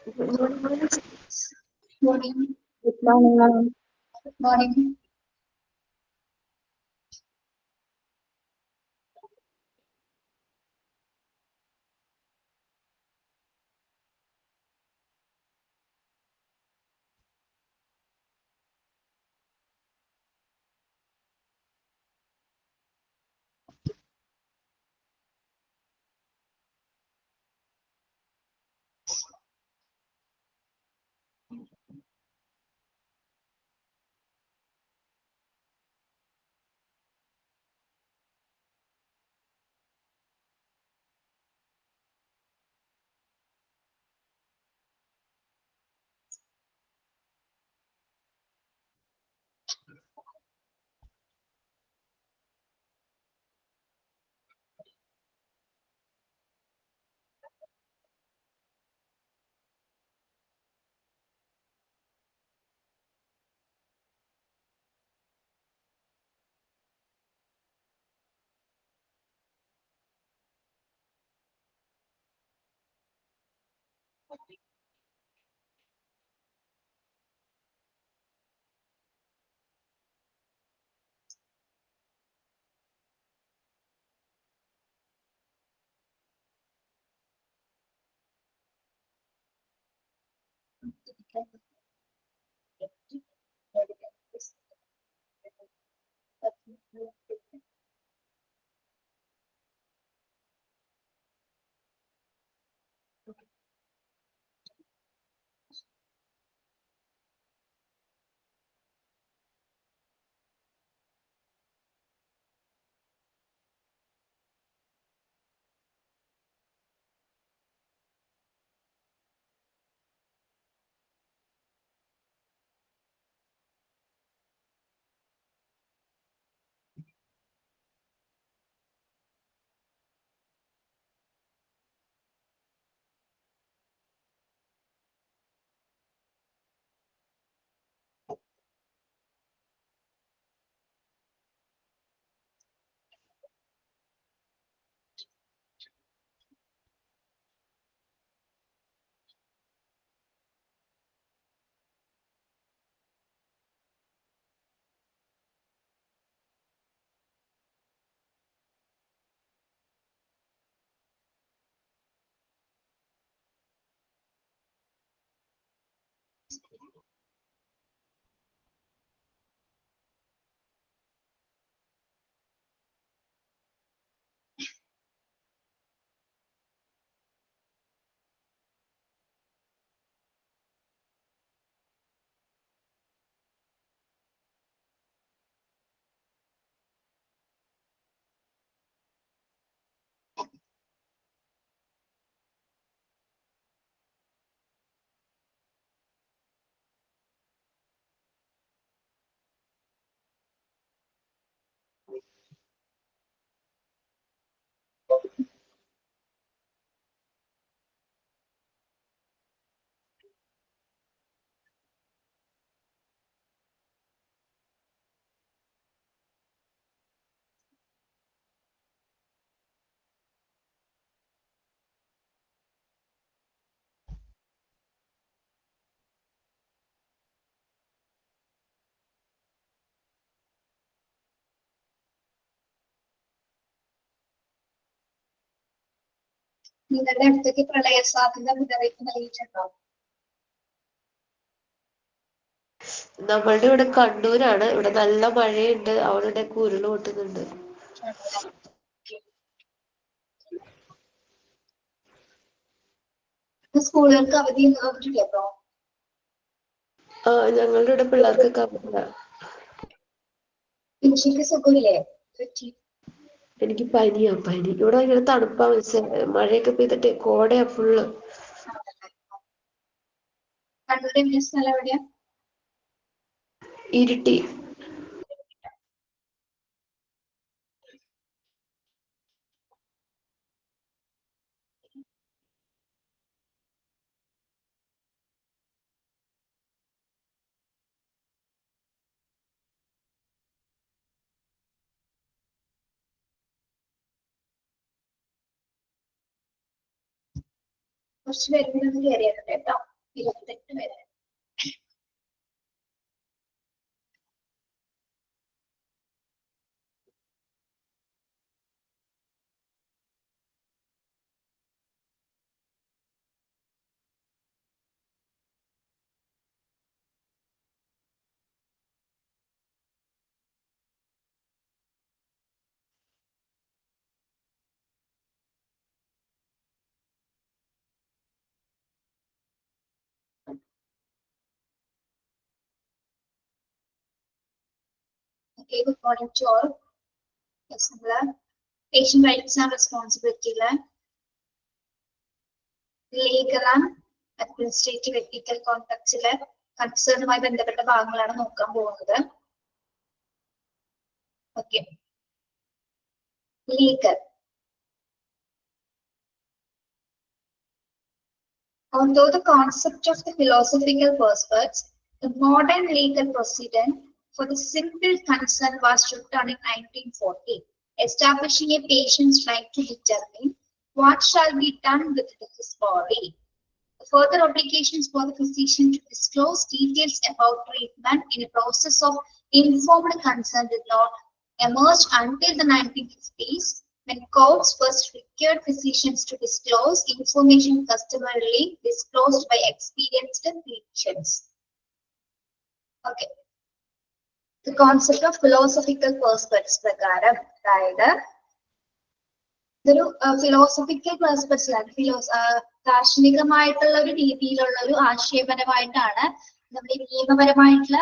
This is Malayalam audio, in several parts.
Good morning. Morning. Good morning, ma'am. Good morning. നിങ്ങളുടെ അടുത്തേക്ക് പ്രളയ സാധ്യത മുന്നറിയിപ്പ് നൽകിയിട്ടുണ്ടോ? നമ്മളുടെ ഇവിടെ കണ്ണൂരാണ്. ഇവിടെ നല്ല മഴയുണ്ട്. അവിടെയൊക്കെ ഉരുള് പൊട്ടുന്നുണ്ട്. സ്കൂളുകൾക്ക് അവധി പറ്റില്ലല്ലോ. ഞങ്ങളുടെ ഇവിടെ പിള്ളേർക്കൊക്കെ അവധിയാ. ഇൻഷിക്ക് സുഖമില്ലേ? എനിക്ക് പനി. ഇവിടെ ഇങ്ങനെ തണുപ്പാ. മഴയൊക്കെ പെയ്തിട്ട് കോടയാ ഫുള്ള്. കണ്ണൂരിന്റെ സ്ഥലം എവിടെയാ? ഇരിട്ടി. കുറച്ച് പേര് കയറിയിട്ടുണ്ട് കേട്ടോ. 28 വരെ. Okay, good morning to all. Yes, patient rights and responsibility legal and administrative ethical context കൺസേണുമായി ബന്ധപ്പെട്ട ഭാഗങ്ങളാണ് നോക്കാൻ പോകുന്നത്. Okay, legal. Although the concept of the philosophical perspective, the modern legal precedent for the simple concern was written in 1940, establishing a patient's right to determine what shall be done with his body. The further obligations for the physician to disclose details about treatment in a process of informed consent did not emerge until the 1950s, when courts first required physicians to disclose information customarily disclosed by experienced clinicians. Okay. The concept of philosophical perspectives പ്രകാരം, അതായത് ഇതൊരു ഫിലോസഫിക്കൽ പെർസ്പെക്റ്റീവ് ദാർശനികമായിട്ടുള്ള ഒരു രീതിയിലുള്ള ഒരു ആശയപരമായിട്ടാണ് നമ്മൾ ഈ നിയമപരമായിട്ടുള്ള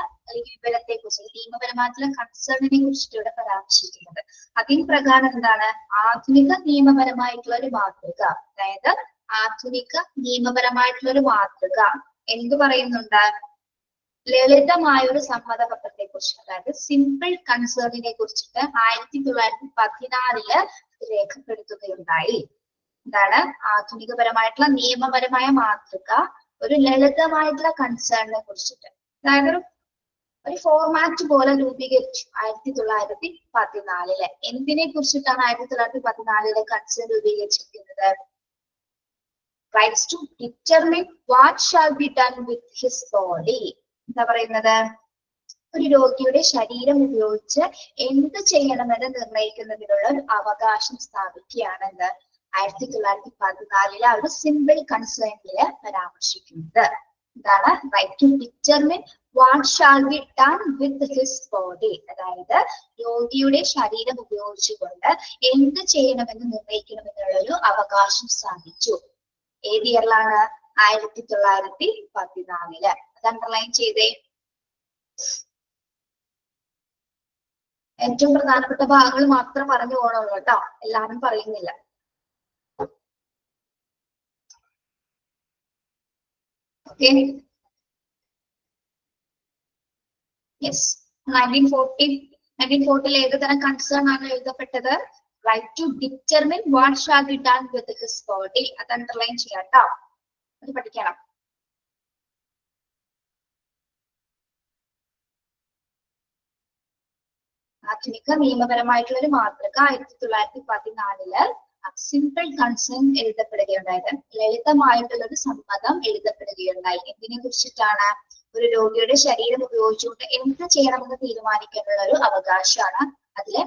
വിവരത്തെ കുറിച്ച്, നിയമപരമായിട്ടുള്ള കൺസേണിനെ കുറിച്ചിട്ട് ഇവിടെ പരാമർശിക്കുന്നത്. അതിന് പ്രകാരം എന്താണ് ആധുനിക നിയമപരമായിട്ടുള്ള ഒരു മാതൃക, അതായത് ആധുനിക നിയമപരമായിട്ടുള്ള ഒരു മാതൃക എന്ത് പറയുന്നുണ്ട്? ലളിതമായ ഒരു സമ്മതപത്രത്തെ കുറിച്ച്, അതായത് സിമ്പിൾ കൺസേണിനെ കുറിച്ചിട്ട് 1914 രേഖപ്പെടുത്തുകയുണ്ടായി. എന്താണ് ആധുനികപരമായിട്ടുള്ള നിയമപരമായ മാതൃക ഒരു ലളിതമായിട്ടുള്ള കൺസേണിനെ കുറിച്ചിട്ട്, അതായത് ഒരു ഫോർമാറ്റ് പോലെ രൂപീകരിച്ചു 1914. എന്തിനെ കുറിച്ചിട്ടാണ് 1914 കൺസേൺ രൂപീകരിച്ചിരിക്കുന്നത്? Rights to determine what shall be done with his body. എന്താ പറയുന്നത്? ഒരു രോഗിയുടെ ശരീരം ഉപയോഗിച്ച് എന്ത് ചെയ്യണമെന്ന് നിർണയിക്കുന്നതിനുള്ള ഒരു അവകാശം സ്ഥാപിക്കുകയാണ് എന്ത് 1914 ആ ഒരു സിമ്പിൾ കൺസേണില് പരാമർശിക്കുന്നത്. എന്താണ്? Right to determine what shall be done with his body, അതായത് രോഗിയുടെ ശരീരം ഉപയോഗിച്ചുകൊണ്ട് എന്ത് ചെയ്യണമെന്ന് നിർണയിക്കണമെന്നുള്ള ഒരു അവകാശം സ്ഥാപിച്ചു. ഏത് ഇയറിലാണ്? 1914. അത് അണ്ടർലൈൻ ചെയ്തേ. ഏറ്റവും പ്രധാനപ്പെട്ട ഭാഗങ്ങൾ മാത്രം പറഞ്ഞു പോകണുള്ളൂ കേട്ടോ, എല്ലാവരും പറയുന്നില്ല. Okay, yes. 1940 ഏത് തരം കൺസേൺ ആണ് എഴുതപ്പെട്ടത്? Right to determine what shall be done with his body. അത് അണ്ടർലൈൻ ചെയ്യാം കേട്ടോ, അത് പഠിക്കണം. ആധുനിക നിയമപരമായിട്ടുള്ള ഒരു മാതൃക 1914 സിമ്പിൾ കൺസേൺ എഴുതപ്പെടുകയുണ്ടായത്. ലളിതമായിട്ടുള്ള ഒരു സമ്മതം എഴുതപ്പെടുകയുണ്ടായി. എന്തിനെ കുറിച്ചിട്ടാണ്? ഒരു രോഗിയുടെ ശരീരം ഉപയോഗിച്ചുകൊണ്ട് എന്ത് ചെയ്യണമെന്ന് തീരുമാനിക്കാനുള്ള ഒരു അവകാശമാണ് അതില്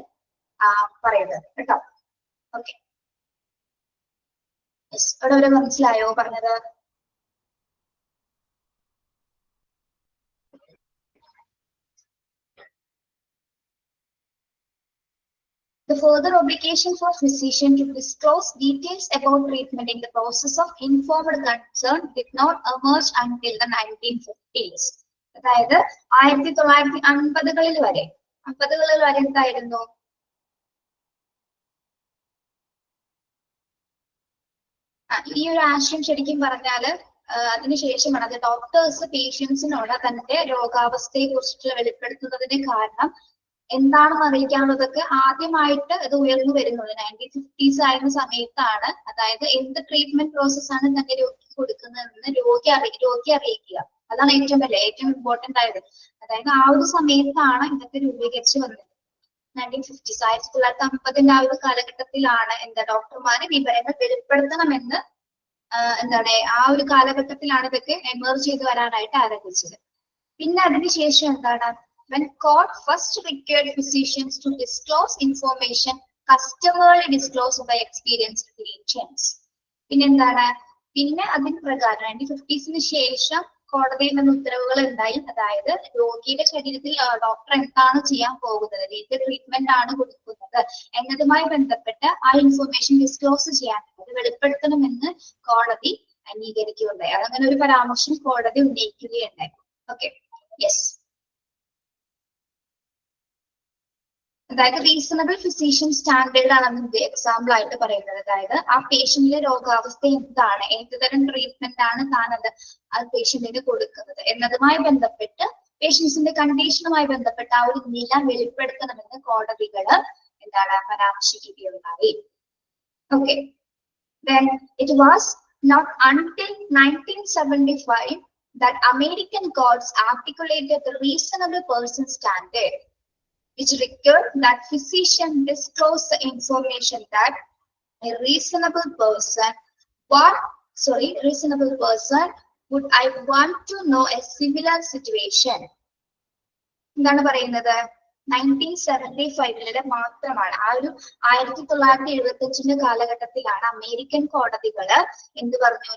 പറയുന്നത് കേട്ടോ. ഓക്കെ, ഇവിടെ വരെ മനസ്സിലായോ പറഞ്ഞത്? The further obligation for physician to disclose details about treatment in the process of informed consent did not emerge until the 1950s. അതായത് 1950 വരെ എന്തായിരുന്നു? ഈ ഒരു ആശയം ശരിക്കും പറഞ്ഞാല് അതിനുശേഷമാണ് അത് ഡോക്ടേഴ്സ് പേഷ്യൻസിനോട് തന്റെ രോഗാവസ്ഥയെ കുറിച്ചിട്ടുള്ള വെളിപ്പെടുത്തുന്നതിന് കാരണം എന്താണെന്ന് അറിയിക്കാനുള്ളതൊക്കെ ആദ്യമായിട്ട് ഇത് ഉയർന്നു വരുന്നത് 1950s ആയിരുന്ന സമയത്താണ്. അതായത് എന്ത് ട്രീറ്റ്മെന്റ് പ്രോസസ് ആണ് തന്റെ രോഗിക്ക് കൊടുക്കുന്നതെന്ന് രോഗി അറിയിക്കുക. അതാണ് ഏറ്റവും ഇമ്പോർട്ടന്റ് ആയത്. അതായത് ആ ഒരു സമയത്താണ് ഇതൊക്കെ രൂപീകരിച്ചു വന്നത്. 1950s 1950 ആ ഒരു കാലഘട്ടത്തിലാണ് എന്താ ഡോക്ടർമാര് വിവരങ്ങൾ വെളിപ്പെടുത്തണമെന്ന് എന്താണ് ആ ഒരു കാലഘട്ടത്തിലാണ് ഇതൊക്കെ എമേർജ് ചെയ്ത് വരാനായിട്ട് ആരംഭിച്ചത്. പിന്നെ അതിനുശേഷം എന്താണ്, when court first required physicians to disclose information customarily disclosed by experienced clinicians. പിന്നെന്താണ്, പിന്നെ അതിന് പ്രകാരം 1950s ശേഷം കോടതിയിൽ നിന്ന് ഉത്തരവുകൾ ഉണ്ടായി. അതായത് രോഗിയുടെ ശരീരത്തിൽ ഡോക്ടർ എന്താണ് ചെയ്യാൻ പോകുന്നത്, ഏത് ട്രീറ്റ്മെന്റ് ആണ് കൊടുക്കുന്നത് എന്നതുമായി ബന്ധപ്പെട്ട് ആ ഇൻഫർമേഷൻ ഡിസ്ക്ലോസ് ചെയ്യാൻ, അത് വെളിപ്പെടുത്തണമെന്ന് കോടതി അംഗീകരിക്കുകയുണ്ടായി. അതങ്ങനെ ഒരു പരാമർശം കോടതി ഉന്നയിക്കുകയുണ്ടായി. Okay, yes. അതായത് റീസണബിൾ ഫിസിഷ്യൻ സ്റ്റാൻഡേർഡ് ആണ് നമ്മൾ എക്സാമ്പിൾ ആയിട്ട് പറയുന്നത്. അതായത് ആ പേഷ്യന്റിന്റെ രോഗാവസ്ഥ എന്താണ്, ഏത് തരം ട്രീറ്റ്മെന്റ് ആണ് താനത് ആ പേഷ്യന്റിന് കൊടുക്കുന്നത് എന്നതുമായി ബന്ധപ്പെട്ട്, പേഷ്യൻസിന്റെ കണ്ടീഷനുമായി ബന്ധപ്പെട്ട ആ ഒരു നില വെളിപ്പെടുത്തണമെന്ന് കോടതികൾ എന്താണ് പരാമർശിക്കുകയുണ്ടായി. Okay, then it was not until 1975 that American courts articulated the reasonable person standard, which required that physician disclose the information that a reasonable person would I want to know a similar situation. എന്താണ് പറയുന്നത്, 1975 മാത്രമാണ്, ആ ഒരു 1975 കാലഘട്ടത്തിലാണ് അമേരിക്കൻ കോടതികള് എന്ത് പറഞ്ഞു,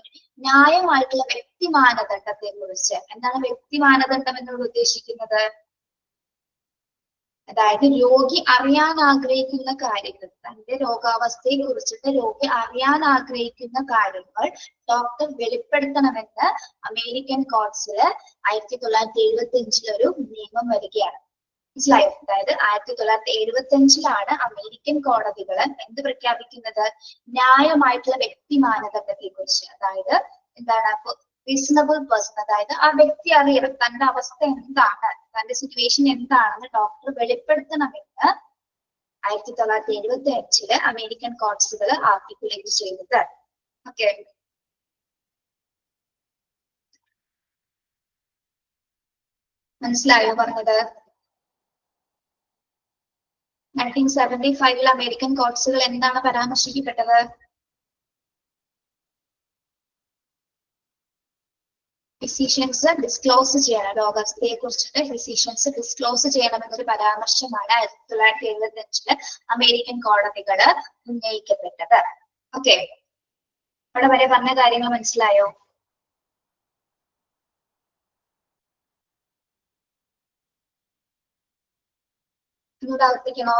ന്യായമായിട്ടുള്ള വ്യക്തി മാനദണ്ഡത്തെ കുറിച്ച്. എന്താണ് വ്യക്തി മാനദണ്ഡം എന്നോട് ഉദ്ദേശിക്കുന്നത്, അതായത് രോഗി അറിയാൻ ആഗ്രഹിക്കുന്ന കാര്യങ്ങൾ, തന്റെ രോഗാവസ്ഥയെ കുറിച്ചിട്ട് രോഗി അറിയാൻ ആഗ്രഹിക്കുന്ന കാര്യങ്ങൾ ഡോക്ടർ വെളിപ്പെടുത്തണമെന്ന് അമേരിക്കൻ കോർട്സില് 1975 ഒരു നിയമം വരികയാണ്. മനസ്സിലായോ? അതായത് 1975 അമേരിക്കൻ കോടതികൾ എന്ത് പ്രഖ്യാപിക്കുന്നത്, ന്യായമായിട്ടുള്ള വ്യക്തി മാനദണ്ഡത്തെ കുറിച്ച്. അതായത് എന്താണ്, റീസണബിൾ പേഴ്സൺ, അതായത് ആ വ്യക്തി അറിയണം തന്റെ അവസ്ഥ എന്താണ്, തന്റെ സിറ്റുവേഷൻ എന്താണെന്ന് ഡോക്ടർ വെളിപ്പെടുത്തണമെന്ന് 1975 അമേരിക്കൻ കോർട്സുകൾ ആർട്ടിക്കുലേറ്റ് ചെയ്തത്. ഓക്കെ, മനസ്സിലായോ പറഞ്ഞത്? 1975 അമേരിക്കൻ കോർട്സുകൾ എന്താണ് പരാമർശിക്കപ്പെട്ടത്, ഫിസിഷ്യൻസ് ഡിസ്ക്ലോസ് ചെയ്യണം, രോഗാവസ്ഥയെ കുറിച്ചിട്ട് ഫിസിഷ്യൻസ് ഡിസ്ക്ലോസ് ചെയ്യണമെന്നൊരു പരാമർശമാണ് 1975 അമേരിക്കൻ കോടതികൾ ഉന്നയിക്കപ്പെട്ടത്. ഓക്കെ, അവിടെ വരെ പറഞ്ഞ കാര്യങ്ങൾ മനസ്സിലായോ? ഒന്നുകൂടെ ആവർത്തിക്കണോ?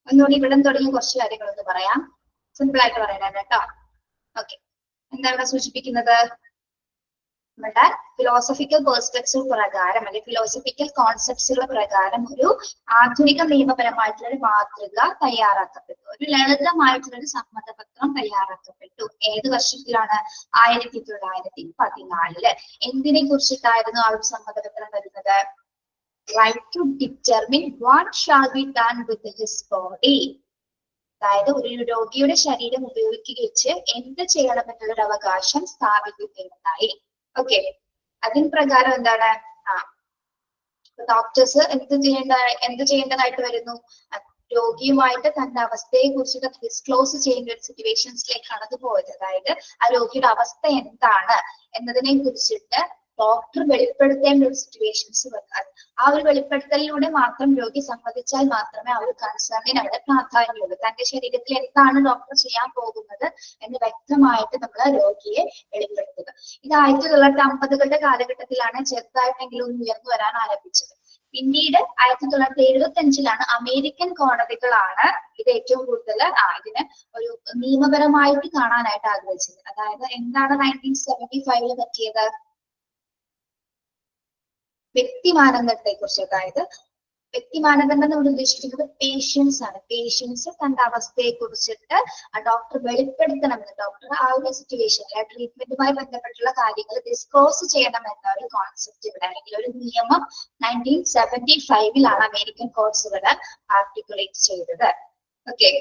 ഒന്നുകൂടി ഇവിടെ തുടങ്ങിയ കുറച്ച് കാര്യങ്ങളൊന്ന് പറയാം, സിമ്പിൾ ആയിട്ട് പറയണം കേട്ടോ. ഓക്കെ, എന്താണ് സൂചിപ്പിക്കുന്നത്, നമ്മുടെ ഫിലോസഫിക്കൽ പെർസ്പെക്റ്റീവ് പ്രകാരം അല്ലെങ്കിൽ ഫിലോസഫിക്കൽ കോൺസെപ്റ്റ്സുകൾ പ്രകാരം ഒരു ആധുനിക നിയമപരമായിട്ടുള്ള ഒരു മാതൃക തയ്യാറാക്കപ്പെട്ടു, ഒരു ലളിതമായിട്ടുള്ള ഒരു സമ്മതപത്രം തയ്യാറാക്കപ്പെട്ടു. ഏത് വർഷത്തിലാണ്? 1914. എന്തിനെ കുറിച്ചിട്ടായിരുന്നു ആ ഒരു സമ്മതപത്രം വരുന്നത്? Right to determine what shall be done with his body. അതായത് ഒരു രോഗിയുടെ ശരീരം ഉപയോഗിച്ച് എന്ത് ചെയ്യണമെന്നുള്ളൊരു അവകാശം സ്ഥാപിക്കുകയുണ്ടായി. ഓക്കെ, അതിന് പ്രകാരം എന്താണ്, ഡോക്ടേഴ്സ് എന്ത് ചെയ്യേണ്ടതായിട്ട് വരുന്നു, രോഗിയുമായിട്ട് തന്റെ അവസ്ഥയെ കുറിച്ചിട്ട് ഡിസ്ക്ലോസ് ചെയ്യുന്ന ഒരു സിറ്റുവേഷൻസിലേക്കാണ് അത് പോയത്. അതായത് ആ രോഗിയുടെ അവസ്ഥ എന്താണ് എന്നതിനെ കുറിച്ചിട്ട് ഡോക്ടർ വെളിപ്പെടുത്തേണ്ട ഒരു സിറ്റുവേഷൻസ് വെക്കാൻ, ആ ഒരു വെളിപ്പെടുത്തലിലൂടെ മാത്രം രോഗി സമ്മതിച്ചാൽ മാത്രമേ ആ ഒരു കൺസേണിന് അവിടെ പ്രാധാന്യമുള്ളൂ. തന്റെ ശരീരത്തിൽ എന്താണ് ഡോക്ടർ ചെയ്യാൻ പോകുന്നത് എന്ന് വ്യക്തമായിട്ട് നമ്മൾ രോഗിയെ വെളിപ്പെടുത്തുക. ഇത് 1950 കാലഘട്ടത്തിലാണ് ചെറുതായിട്ടെങ്കിലും ഒന്ന് ഉയർന്നു വരാൻ ആരംഭിച്ചത്. പിന്നീട് 1975 അമേരിക്കൻ കോടതികളാണ് ഇത് ഏറ്റവും കൂടുതൽ ഇതിന് ഒരു നിയമപരമായിട്ട് കാണാനായിട്ട് ആഗ്രഹിച്ചത്. അതായത് എന്താണ് 1975 പറ്റിയത്, വ്യക്തി മാനദണ്ഡത്തെ കുറിച്ച്. അതായത് വ്യക്തി മാനദണ്ഡം നമ്മൾ ഉദ്ദേശിക്കുന്നത് പേഷ്യൻസ് ആണ്. പേഷ്യൻസ് തന്റെ അവസ്ഥയെ കുറിച്ചിട്ട് ഡോക്ടർ വെളിപ്പെടുത്തണമെന്ന്, ഡോക്ടർ ആ ഒരു സിറ്റുവേഷനിലെ ട്രീറ്റ്മെന്റുമായി ബന്ധപ്പെട്ടുള്ള കാര്യങ്ങൾ ഡിസ്ക്ലോസ് ചെയ്യണമെന്ന ഒരു കോൺസെപ്റ്റ് ഇവിടെ അല്ലെങ്കിൽ ഒരു നിയമം 1975 അമേരിക്കൻ കോർട്സുകൾ ആർട്ടിക്കുലേറ്റ് ചെയ്തത്. ഓക്കെ,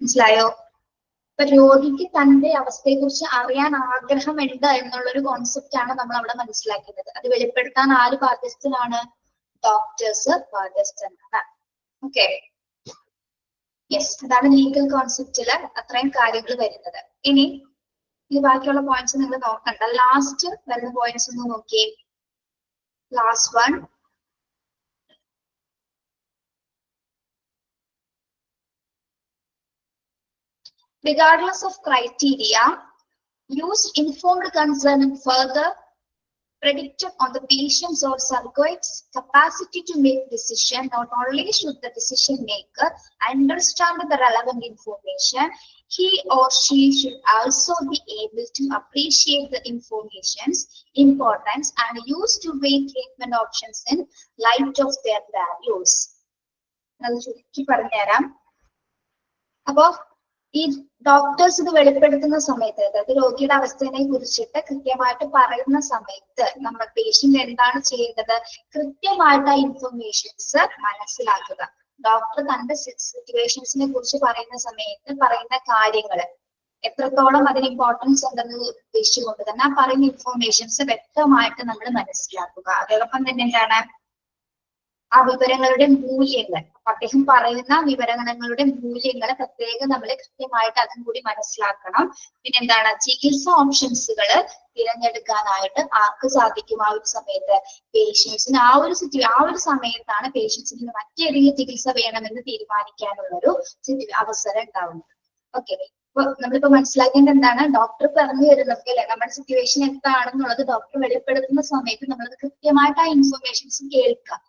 മനസ്സിലായോ? ഇപ്പൊ രോഗിക്ക് തന്റെ അവസ്ഥയെ കുറിച്ച് അറിയാൻ ആഗ്രഹമുണ്ട് എന്നുള്ളൊരു കോൺസെപ്റ്റ് ആണ് നമ്മൾ അവിടെ മനസ്സിലാക്കുന്നത്. അത് വെളിപ്പെടുത്താൻ ആര് ബാധ്യസ്ഥനാണ്? ഡോക്ടേഴ്സ് ബാധ്യസ്ഥനാണ്. ഓക്കെ, യെസ്, അതാണ് ലീഗൽ കോൺസെപ്റ്റില് അത്രയും കാര്യങ്ങൾ വരുന്നത്. ഇനി ഈ ബാക്കിയുള്ള പോയിന്റ്സ് നിങ്ങൾ നോക്കണ്ട. ലാസ്റ്റ് വരുന്ന പോയിന്റ്സ് ഒന്ന് നോക്കിയേ. Last one, regardless of criteria, used informed consent further predicted on the patient's or surrogate's capacity to make decision. Not only should the decision maker understand the relevant information, he or she should also be able to appreciate the information's importance and use to weigh treatment options in light of their values. അത് ചുരുക്കി പറഞ്ഞുതരാം. അപ്പോ ഈ ഡോക്ടേഴ്സ് ഇത് വെളിപ്പെടുത്തുന്ന സമയത്ത്, അതായത് രോഗിയുടെ അവസ്ഥയെ കുറിച്ചിട്ട് കൃത്യമായിട്ട് പറയുന്ന സമയത്ത് നമ്മൾ പേഷ്യന്റ് എന്താണ് ചെയ്യേണ്ടത്, കൃത്യമായിട്ട് ആ ഇൻഫർമേഷൻസ് മനസ്സിലാക്കുക. ഡോക്ടർ തന്റെ സിറ്റുവേഷൻസിനെ കുറിച്ച് പറയുന്ന സമയത്ത് പറയുന്ന കാര്യങ്ങൾ എത്രത്തോളം അതിന് ഇമ്പോർട്ടൻസ് ഉണ്ടെന്ന് ഉദ്ദേശിച്ചുകൊണ്ട് തന്നെ ആ പറയുന്ന ഇൻഫർമേഷൻസ് വ്യക്തമായിട്ട് നമ്മൾ മനസ്സിലാക്കുക. അതോടൊപ്പം തന്നെ എന്താണ്, ആ വിവരങ്ങളുടെ മൂല്യങ്ങൾ, അദ്ദേഹം പറയുന്ന വിവരങ്ങളുടെ മൂല്യങ്ങൾ പ്രത്യേകം നമ്മൾ കൃത്യമായിട്ട് അതും കൂടി മനസ്സിലാക്കണം. പിന്നെ എന്താണ്, ചികിത്സ ഓപ്ഷൻസുകൾ തിരഞ്ഞെടുക്കാനായിട്ട് ആർക്ക് സാധിക്കും ആ ഒരു സമയത്ത്, പേഷ്യൻസിന് ആ ഒരു സമയത്താണ് പേഷ്യൻസിന് മറ്റേതെങ്കിലും ചികിത്സ വേണമെന്ന് തീരുമാനിക്കാനുള്ളൊരു അവസരം ഉണ്ടാവുന്നത്. ഓക്കെ, അപ്പൊ നമ്മളിപ്പോ മനസ്സിലാക്കേണ്ടത് എന്താണ്, ഡോക്ടർ പറഞ്ഞു തരുന്നത് അല്ലെ, നമ്മുടെ സിറ്റുവേഷൻ എന്താണെന്നുള്ളത് ഡോക്ടർ വെളിപ്പെടുത്തുന്ന സമയത്ത് നമ്മളത് കൃത്യമായിട്ട് ആ ഇൻഫർമേഷൻസ് കേൾക്കുക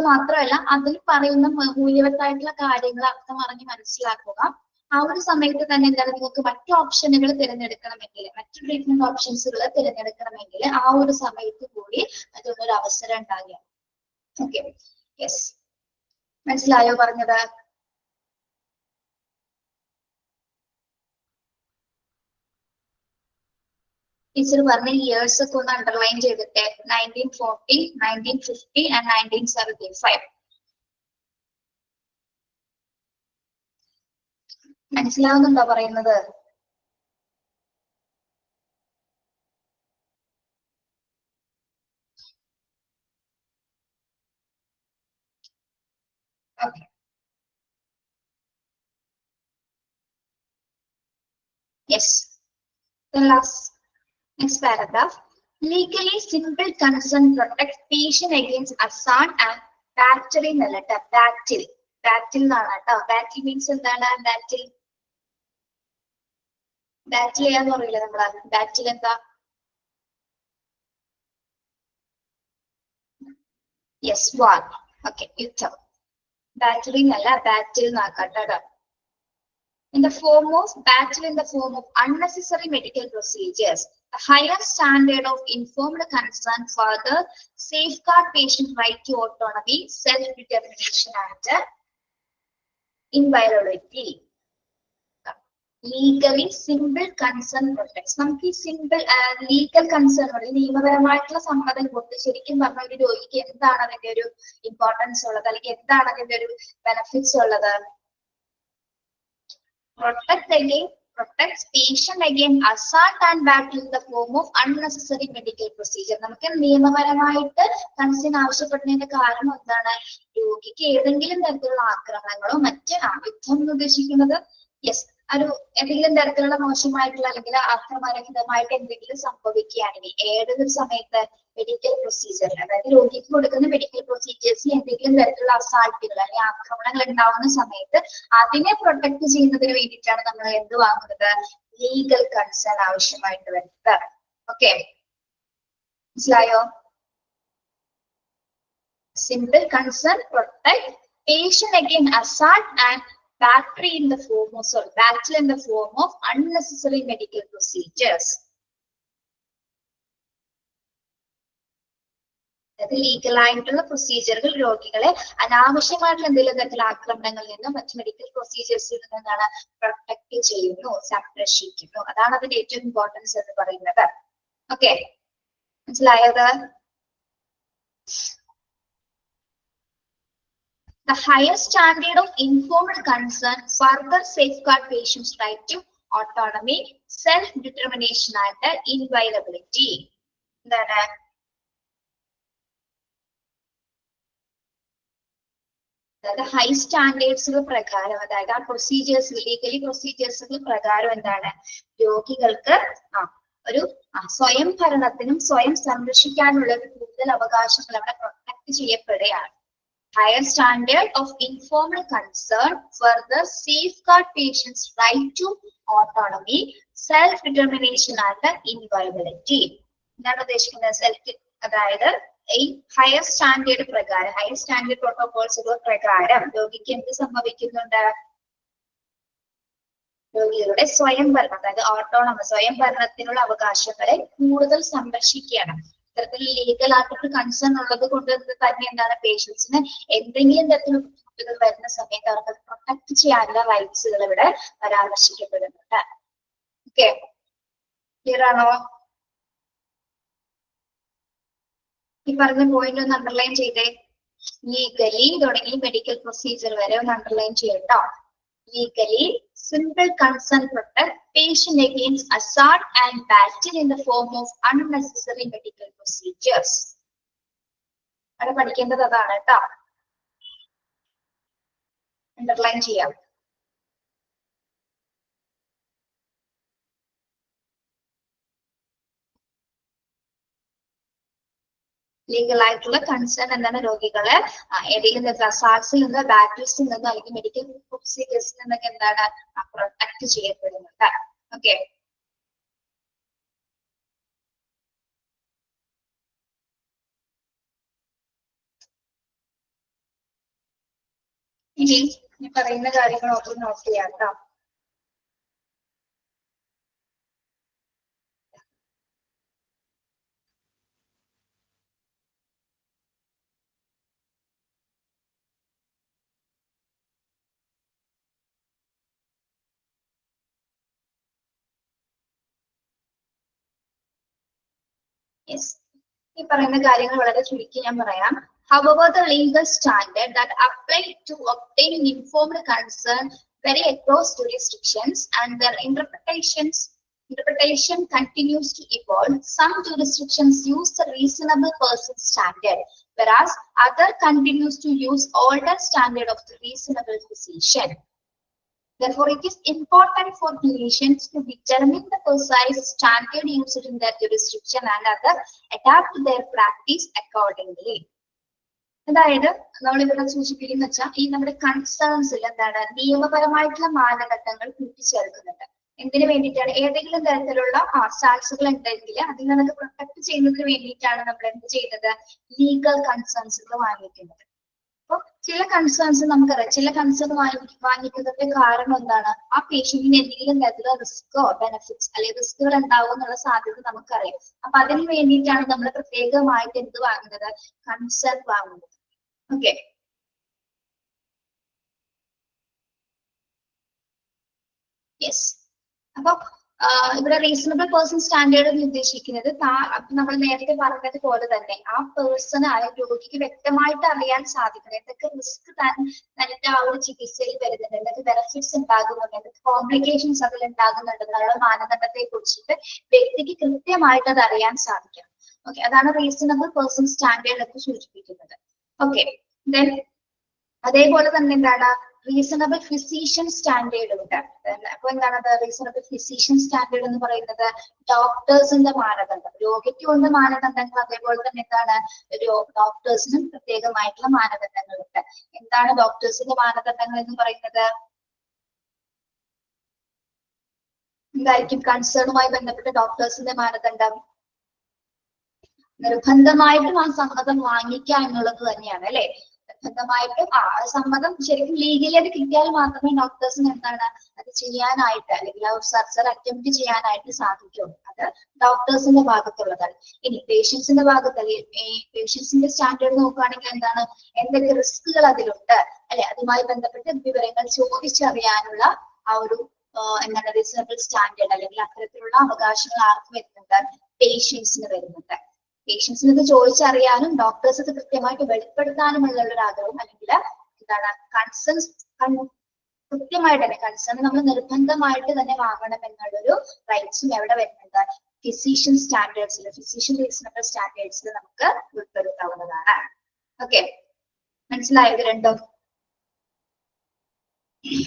മാത്രമല്ല അതിൽ പറയുന്ന മൂല്യവത്തായിട്ടുള്ള കാര്യങ്ങൾ അർത്ഥം അറിഞ്ഞ് മനസ്സിലാക്കുക. ആ ഒരു സമയത്ത് തന്നെ എന്താണ്, നിങ്ങൾക്ക് മറ്റു ഓപ്ഷനുകൾ തിരഞ്ഞെടുക്കണമെങ്കിൽ, മറ്റു ട്രീറ്റ്മെന്റ് ഓപ്ഷൻസുകൾ തിരഞ്ഞെടുക്കണമെങ്കിൽ ആ ഒരു സമയത്ത് കൂടി അതിനൊരു അവസരം ഉണ്ടാകുക. ഓക്കെ, യെസ്, മനസ്സിലായോ പറഞ്ഞത്? ടീച്ചർ പറഞ്ഞ ഇയേഴ്സ് ഒക്കെ ഒന്ന് അണ്ടർലൈൻ ചെയ്തിട്ടെ, 1940, 1950 and 1975. മനസ്സിലാവുന്നുണ്ടോ പറയുന്നത്? Okay, yes. Next paragraph. Legally simple consent protects patient against assault and battery nallata. Battle എന്നാണ് കേട്ടോ. Battle means എന്താണ്? Battle ചെയ്യാന്ന് പറയില്ല നമ്മള്. Battle എന്താ? Yes, war. Okay, യുദ്ധം. Battery എന്നല്ല, battle എന്നാക്കാട്ടോ. In the form of unnecessary medical procedures. A higher standard of informed consent further safeguard patient right to autonomy, self-determination and inviolability. Legally simple consent protects. നമുക്ക് ഈ സിമ്പിൾ ലീഗൽ കൺസേൺ പറയും, നിയമപരമായിട്ടുള്ള സമ്മതം കൊണ്ട് ശരിക്കും പറഞ്ഞ ഒരു രോഗിക്ക് എന്താണ് അതിന്റെ ഒരു ഇമ്പോർട്ടൻസ് ഉള്ളത്, അല്ലെങ്കിൽ എന്താണ് അതിന്റെ ഒരു ബെനിഫിറ്റ്സ് ഉള്ളത്? Protects patient against assault and battery in the form of unnecessary medical procedure. നമുക്ക് നിയമപരമായിട്ട് കൺസേൺ ആവശ്യപ്പെടുന്നതിന്റെ കാരണം എന്താണ്? രോഗിക്ക് ഏതെങ്കിലും തരത്തിലുള്ള ആക്രമണങ്ങളോ മറ്റ് യുദ്ധം എന്ന് ഉദ്ദേശിക്കുന്നത് യെസ് എന്തെങ്കിലും തരത്തിലുള്ള മോശമായിട്ടുള്ള അല്ലെങ്കിൽ ആക്രമണരഹിതമായിട്ട് എന്തെങ്കിലും സംഭവിക്കുകയാണെങ്കിൽ ഏതൊരു സമയത്ത് മെഡിക്കൽ പ്രൊസീജിയർ, അതായത് രോഗിക്ക് കൊടുക്കുന്ന മെഡിക്കൽ പ്രൊസീജിയേഴ്സിൽ എന്തെങ്കിലും തരത്തിലുള്ള അസാൾട്ടുകൾ അല്ലെങ്കിൽ ആക്രമണങ്ങൾ ഉണ്ടാവുന്ന സമയത്ത് അതിനെ പ്രൊട്ടക്ട് ചെയ്യുന്നതിന് വേണ്ടിയിട്ടാണ് നമ്മൾ എന്ത് വാങ്ങുന്നത്? ലീഗൽ കൺസേൺ ആവശ്യമായിട്ട് വരുന്നത്. ഓക്കെ, മനസ്സിലായോ? Simple concern protect patient against assault and battery in the form of unnecessary medical procedures. Legal ആയിട്ടുള്ള പ്രൊസീജിയറുകൾ രോഗികളെ അനാവശ്യമായിട്ടുള്ള എന്തെങ്കിലും തരത്തിലുള്ള ആക്രമണങ്ങളിൽ നിന്നും മറ്റ് മെഡിക്കൽ പ്രൊസീജിയേഴ്സിൽ നിന്നാണ് പ്രൊട്ടക്ട് ചെയ്യുന്നു, സംരക്ഷിക്കുന്നു. അതാണ് അതിന്റെ ഏറ്റവും ഇമ്പോർട്ടൻസ് എന്ന് പറയുന്നത്. ഓക്കെ, മനസ്സിലായത്? The higher standard of informed consent further safeguard patients' right to autonomy, self-determination and inviolability. എന്താണ്? അതായത് ഹൈ സ്റ്റാൻഡേർഡ്സുകൾ പ്രകാരം, അതായത് ആ പ്രൊസീജിയേഴ്സ്, ലീഗലി പ്രൊസീജിയേഴ്സുകൾ പ്രകാരം എന്താണ് രോഗികൾക്ക് ഒരു സ്വയം ഭരണത്തിനും സ്വയം സംരക്ഷിക്കാനുള്ള ഒരു കൂടുതൽ അവകാശങ്ങൾ അവിടെ പ്രൊട്ടക്ട് ചെയ്യപ്പെടുകയാണ്. Higher standard of informed consent further safeguard patients' right to autonomy, self-determination and inviolability. എന്താണ് ഉദ്ദേശിക്കുന്നത്? അതായത് ഈ ഹയർ സ്റ്റാൻഡേർഡ് പ്രകാരം, ഹയർ സ്റ്റാൻഡേർഡ് പ്രോട്ടോകോൾസുകൾ പ്രകാരം രോഗിക്ക് എന്ത് സംഭവിക്കുന്നുണ്ട്? രോഗികളുടെ സ്വയം ഭരണം, അതായത് ഓട്ടോണമസ്, സ്വയം ഭരണത്തിനുള്ള അവകാശങ്ങളെ കൂടുതൽ സംരക്ഷിക്കുകയാണ്. ഇത്തരത്തിൽ ലീഗൽ ആയിട്ടൊരു കൺസേൺ ഉള്ളത് കൊണ്ട് തന്നെ എന്താണ് പേഷ്യൻസിന് എന്തെങ്കിലും തരത്തിലുള്ള ബുദ്ധിമുട്ടുകൾ വരുന്ന സമയത്ത് അവർക്ക് പ്രൊട്ടക്ട് ചെയ്യാനുള്ള റൈറ്റ്സുകൾ ഇവിടെ പരാമർശിക്കപ്പെടുന്നുണ്ട്. ഓക്കെ, ക്ലിയർ ആണോ? ഈ പറഞ്ഞ പോയിന്റ് ഒന്ന് അണ്ടർലൈൻ ചെയ്തേ. ലീഗലി തുടങ്ങി മെഡിക്കൽ പ്രൊസീജിയർ വരെ ഒന്ന് അണ്ടർലൈൻ ചെയ്യട്ടോ. Legally, simple consent protect patient against assault and battery in the form of unnecessary medical procedures. അവിടെ പഠിക്കേണ്ടത് അതാണ് കേട്ടോ. അണ്ടർലൈൻ ചെയ്യാം. ലീഗൽ ആയിട്ടുള്ള കൺസേൺ എന്താണ്? രോഗികളെ ഏതെങ്കിലും അസാൾട്ട്സിൽ നിന്ന്, ബാറ്ററീസിൽ നിന്ന്, അല്ലെങ്കിൽ മെഡിക്കൽ പ്രൊസീജിയേഴ്സിൽ നിന്നൊക്കെ എന്താണ് പ്രൊട്ടക്ട് ചെയ്യപ്പെടുന്നുണ്ട്. ഓക്കെ, ഇനി ഈ പറയുന്ന കാര്യങ്ങൾ ഒക്കെ നോട്ട് ചെയ്യാം കേട്ടോ. ഈ പറയുന്ന കാര്യങ്ങൾ വളരെ ചുരുക്കി ഞാൻ പറയാം. However, the legal standard that apply to obtain informed consent vary across jurisdictions and their interpretation continues to evolve. Some jurisdictions use the reasonable person standard, whereas other continues to use older standard of the reasonable physician. Therefore, it is important for clinicians to determine the precise standard used in their jurisdiction and other adapt their practice accordingly. അതായത് നമ്മളിവിടെ സൂചിപ്പിക്കുന്ന വെച്ചാൽ ഈ നമ്മുടെ കൺസേൺസിൽ എന്താണ് നിയമപരമായിട്ടുള്ള മാനദണ്ഡങ്ങൾ കൂട്ടിച്ചേർക്കുന്നുണ്ട്. എന്തിനു വേണ്ടിയിട്ടാണ്? ഏതെങ്കിലും തരത്തിലുള്ള സാക്സുകൾ ഉണ്ടെങ്കിൽ അതിൽ നിന്നൊക്കെ പ്രൊട്ടക്ട് ചെയ്യുന്നതിന് വേണ്ടിയിട്ടാണ് നമ്മൾ എന്ത് ചെയ്യുന്നത്? ലീഗൽ കൺസേൺസുകൾ വാങ്ങിക്കുന്നത്. അപ്പൊ ചില കൺസേൺസ് നമുക്കറിയാം, ചില കൺസേൺ വാങ്ങിക്കുന്നതിന്റെ കാരണം എന്താണ്? ആ പേഷ്യന്റിന് എന്തെങ്കിലും തരത്തിലുള്ള റിസ്കോ ബെനിഫിറ്റ്സ് അല്ലെങ്കിൽ റിസ്കുകൾ ഉണ്ടാവും എന്നുള്ള സാധ്യത നമുക്കറിയാം. അപ്പൊ അതിന് വേണ്ടിയിട്ടാണ് നമ്മൾ പ്രത്യേകമായിട്ട് എന്ത് വാങ്ങുന്നത്? കൺസേൺ വാങ്ങുന്നത്. Okay, yes. അപ്പൊ ഇവിടെ റീസണബിൾ പേഴ്സൺ സ്റ്റാൻഡേർഡ് എന്ന് ഉദ്ദേശിക്കുന്നത് നമ്മൾ നേരത്തെ പറഞ്ഞത് പോലെ തന്നെ ആ പേഴ്സൺ ആയ രോഗിക്ക് വ്യക്തമായിട്ട് അറിയാൻ സാധിക്കുന്നത് എന്തൊക്കെ റിസ്ക് തന്റെ ആ ഒരു ചികിത്സയിൽ വരുന്നുണ്ട്, എന്തൊക്കെ ബെനിഫിറ്റ്സ് ഉണ്ടാകുന്നുണ്ട്, എന്തൊക്കെ കോംപ്ലിക്കേഷൻസ് അതിൽ ഉണ്ടാകുന്നുണ്ട് എന്നുള്ള മാനദണ്ഡത്തെ കുറിച്ചിട്ട് വ്യക്തിക്ക് കൃത്യമായിട്ട് അത് അറിയാൻ സാധിക്കണം. ഓക്കെ, അതാണ് റീസണബിൾ പേഴ്സൺ സ്റ്റാൻഡേർഡ് ഒക്കെ സൂചിപ്പിക്കുന്നത്. ഓക്കെ, ദെൻ അതേപോലെ തന്നെ എന്താണ് റീസണബിൾ ഫിസിഷ്യൻ സ്റ്റാൻഡേർഡ് ഉണ്ട്. അപ്പൊ എന്താണ് റീസണബിൾ ഫിസിഷ്യൻ സ്റ്റാൻഡേർഡ് എന്ന് പറയുന്നത്? ഡോക്ടേഴ്സിന്റെ മാനദണ്ഡം, രോഗിക്ക് ഉണ്ട് മാനദണ്ഡങ്ങൾ, അതേപോലെ തന്നെ എന്താണ് ഡോക്ടേഴ്സിനും പ്രത്യേകമായിട്ടുള്ള മാനദണ്ഡങ്ങളുണ്ട്. എന്താണ് ഡോക്ടേഴ്സിന്റെ മാനദണ്ഡങ്ങൾ എന്ന് പറയുന്നത്? എന്തായിരിക്കും കൺസേണുമായി ബന്ധപ്പെട്ട ഡോക്ടേഴ്സിന്റെ മാനദണ്ഡം? നിർബന്ധമായിട്ടും ആ സമ്മതം വാങ്ങിക്കുക എന്നുള്ളത് തന്നെയാണ് അല്ലെ. നിർബന്ധമായിട്ടും ആ സമ്മതം ശരിക്കും ലീഗലി അത് കിട്ടിയാൽ മാത്രമേ ഡോക്ടേഴ്സിന് എന്താണ് അത് ചെയ്യാനായിട്ട് അല്ലെങ്കിൽ ആ സർജറി അറ്റംപ്റ്റ് ചെയ്യാനായിട്ട് സാധിക്കുള്ളൂ. അത് ഡോക്ടേഴ്സിന്റെ ഭാഗത്തുള്ളതാണ്. ഇനി പേഷ്യൻസിന്റെ ഭാഗത്ത് പേഷ്യൻസിന്റെ സ്റ്റാൻഡേർഡ് നോക്കുകയാണെങ്കിൽ എന്താണ് എന്തൊക്കെ റിസ്കുകൾ അതിലുണ്ട് അല്ലെ, അതുമായി ബന്ധപ്പെട്ട വിവരങ്ങൾ ചോദിച്ചറിയാനുള്ള ആ ഒരു എന്താണ് റീസണബിൾ സ്റ്റാൻഡേർഡ് അല്ലെങ്കിൽ അത്തരത്തിലുള്ള അവകാശങ്ങൾ ആർക്ക് വരുന്നുണ്ട്? പേഷ്യൻസിന് വരുന്നുണ്ട്. പേഷ്യൻസിന് ഇത് ചോദിച്ചറിയാനും ഡോക്ടേഴ്സ് ഇത് കൃത്യമായിട്ട് വെളിപ്പെടുത്താനുമുള്ള ഒരു ആഗ്രഹം അല്ലെങ്കിൽ എന്താണ് കൺസേൺസ് കൃത്യമായിട്ട് തന്നെ കൺസേൺ നമ്മൾ നിർബന്ധമായിട്ട് തന്നെ വാങ്ങണം എന്നുള്ളൊരു റൈറ്റ്സും എവിടെ വരുന്നുണ്ട്? ഫിസിഷ്യൻ സ്റ്റാൻഡേർഡ്സിൽ, ഫിസിഷ്യൻ റീസണബിൾ സ്റ്റാൻഡേർഡ്സിൽ നമുക്ക് ഉൾപ്പെടുത്താവുന്നതാണ്. ഓക്കെ, മനസ്സിലായത് രണ്ടും? അങ്ങനെ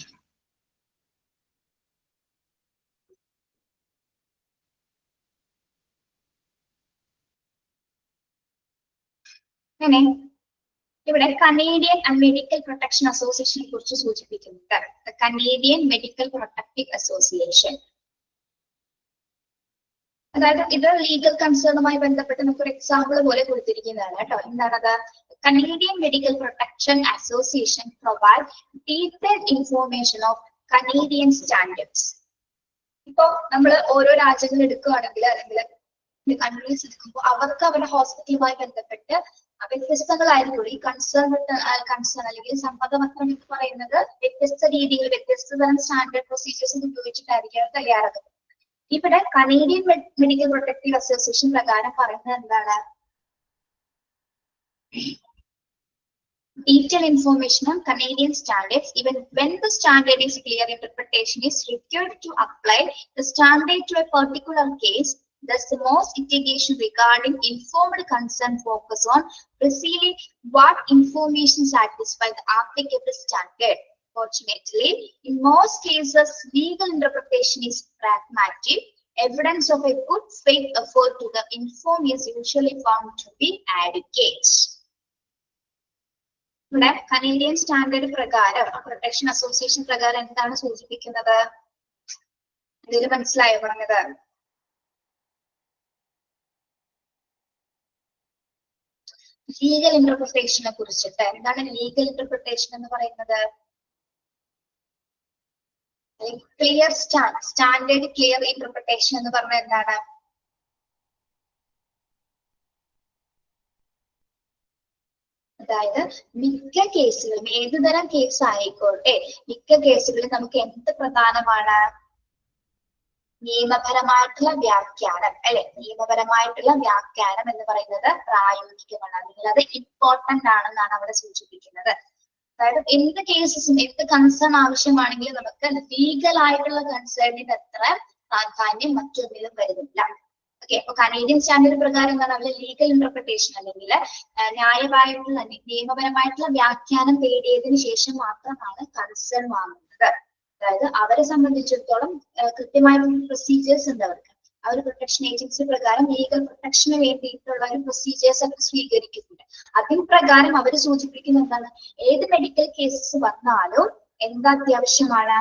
ഇവിടെ കനേഡിയൻ മെഡിക്കൽ പ്രൊട്ടക്ഷൻ അസോസിയേഷനെ കുറിച്ച് സൂചിപ്പിക്കുന്നുണ്ട്. Canadian medical protective association. അതായത് ഇത് ലീഗൽ കൺസേണുമായി ബന്ധപ്പെട്ട് നമുക്കൊരു എക്സാമ്പിൾ പോലെ കൊടുത്തിരിക്കുന്നതാണ് കേട്ടോ. എന്താണത്? Canadian medical protection association provide detailed information of Canadian standards. ഇപ്പൊ നമ്മൾ ഓരോ രാജ്യങ്ങൾ എടുക്കുകയാണെങ്കിൽ അല്ലെങ്കിൽ കൺട്രീസ് എടുക്കുമ്പോൾ അവർക്ക് അവരുടെ ഹോസ്പിറ്റലുമായി ബന്ധപ്പെട്ട് വ്യത്യസ്തങ്ങളായിരിക്കും. ഈ കൺസേൺ അല്ലെങ്കിൽ സമ്മതപത്രം എന്ന് പറയുന്നത് വ്യത്യസ്ത രീതിയിൽ വ്യത്യസ്ത തരം സ്റ്റാൻഡേർഡ് പ്രൊസീജിയേഴ്സ് ഉപയോഗിച്ചിട്ടായിരിക്കും തയ്യാറാക്കുന്നത്. ഇവിടെ കനേഡിയൻ മെഡിക്കൽ പ്രൊട്ടക്റ്റീവ് അസോസിയേഷൻ പ്രകാരം പറയുന്നത് എന്താണ്? Detailed information on Canadian standards, even when the standard is clear, interpretation is required to apply the standard to a particular case. Thus, the most litigation regarding informed consent focus on precisely what information satisfy the applicable standard. Fortunately, in most cases, legal interpretation is pragmatic. Evidence of a good faith effort to the inform is usually found to be adequate. ഇവിടെ കനേഡിയൻ സ്റ്റാൻഡേർഡ് പ്രകാരം പ്രൊട്ടക്ഷൻ അസോസിയേഷൻ പ്രകാരം എന്താണ് സൂചിപ്പിക്കുന്നത്? ഇതിൽ മനസ്സിലായോ പറഞ്ഞത്? ലീഗൽ ഇന്റർപ്രിട്ടേഷനെ കുറിച്ചിട്ട്. എന്താണ് ലീഗൽ ഇന്റർപ്രിട്ടേഷൻ എന്ന് പറയുന്നത്? ക്ലിയർ സ്റ്റാൻഡേർഡ് ക്ലിയർ ഇന്റർപ്രിട്ടേഷൻ എന്ന് പറഞ്ഞാൽ എന്താണ്? അതായത് മിക്ക കേസുകളും ഏതുതരം കേസ് ആയിക്കോട്ടെ, മിക്ക കേസുകളിൽ നമുക്ക് എന്ത് പ്രധാനമാണ്? നിയമപരമായിട്ടുള്ള വ്യാഖ്യാനം അല്ലെ? നിയമപരമായിട്ടുള്ള വ്യാഖ്യാനം എന്ന് പറയുന്നത് പ്രായോഗികമാണ്, അല്ലെങ്കിൽ അത് ഇമ്പോർട്ടന്റ് ആണെന്നാണ് അവിടെ സൂചിപ്പിക്കുന്നത്. അതായത് എന്ത് കേസസും എന്ത് കൺസേൺ ആവശ്യമാണെങ്കിലും നമുക്ക് ലീഗൽ ആയിട്ടുള്ള കൺസേണിന് അത്ര പ്രാധാന്യം മറ്റൊന്നിലും വരുന്നില്ല. ഓക്കെ, അപ്പൊ കനേഡിയൻ സ്റ്റാൻഡേർഡ് പ്രകാരം എന്താണ്? അവര് ലീഗൽ ഇന്റർപ്രിട്ടേഷൻ അല്ലെങ്കിൽ ന്യായമായിട്ടുള്ള നിയമപരമായിട്ടുള്ള വ്യാഖ്യാനം തേടിയതിനു ശേഷം മാത്രമാണ് കൺസേൺ വാങ്ങുന്നത്. അതായത് അവരെ സംബന്ധിച്ചിടത്തോളം കൃത്യമായ പ്രൊസീജിയേഴ്സ് ഉണ്ട് അവർക്ക്. ആ ഒരു പ്രൊട്ടക്ഷൻ ഏജൻസി പ്രകാരം ലീഗൽ പ്രൊട്ടക്ഷന് വേണ്ടിയിട്ടുള്ള ഒരു പ്രൊസീജിയേഴ്സ് ഒക്കെ സ്വീകരിക്കുന്നുണ്ട്. അതിന് പ്രകാരം അവർ സൂചിപ്പിക്കുന്ന എന്താണ്? ഏത് മെഡിക്കൽ കേസസ് വന്നാലും എന്താ അത്യാവശ്യമാണ്?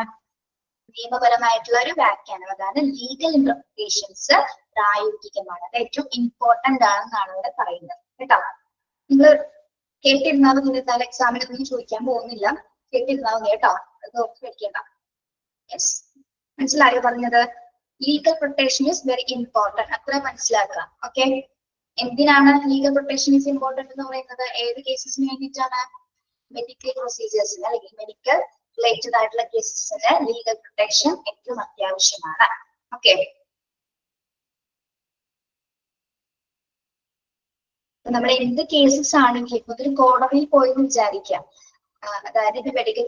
നിയമപരമായിട്ടുള്ള ഒരു വ്യാഖ്യാനം, അതാണ് ലീഗൽ ഇന്റർപ്രിട്ടേഷൻസ് പ്രായോഗികമാണ്. അത് ഏറ്റവും ഇമ്പോർട്ടന്റ് ആണെന്നാണ് ഇവിടെ പറയുന്നത് കേട്ടോ. നിങ്ങൾ കേട്ടിരുന്നാലും നിങ്ങൾ എക്സാമിനൊന്നും ചോദിക്കാൻ പോകുന്നില്ല, കേട്ടിരുന്നാവും കേട്ടോ, അത് ഓർത്ത് വെക്കേണ്ട. യെസ്, മനസ്സിലായോ പറഞ്ഞത്? Legal protection is very important, അത്ര മനസ്സിലാക്കുക. ഓക്കെ, എന്തിനാണ് ലീഗൽ പ്രൊട്ടക്ഷൻ ഇസ് ഇമ്പോർട്ടന്റ് എന്ന് പറയുന്നത്? ഏത് കേസസിന് വേണ്ടിയിട്ടാണ്? മെഡിക്കൽ പ്രൊസീജിയേഴ്സിന് അല്ലെങ്കിൽ മെഡിക്കൽ റിലേറ്റഡ് ആയിട്ടുള്ള കേസസിന് ലീഗൽ പ്രൊട്ടക്ഷൻ ഏറ്റവും അത്യാവശ്യമാണ്. ഓക്കെ, നമ്മൾ എന്ത് കേസസ് ആണെങ്കിലും ഇപ്പൊ ഒരു കോടതിയിൽ പോയി വിചാരിക്കാം, അതായത് ഇത് മെഡിക്കൽ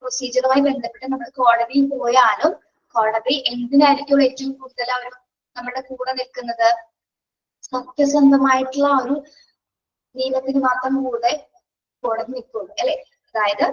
പ്രൊസീജിയറുമായി ബന്ധപ്പെട്ട് നമ്മൾ കോടതിയിൽ പോയാലും കോടതി എന്തിനായിരിക്കും ഏറ്റവും കൂടുതൽ അവർ നമ്മുടെ കൂടെ നിൽക്കുന്നത്? സത്യസന്ധമായിട്ടുള്ള ഒരു നിയമത്തിന് മാത്രം കൂടെ കോടതി നിൽക്കുള്ളൂ അല്ലെ? അതായത്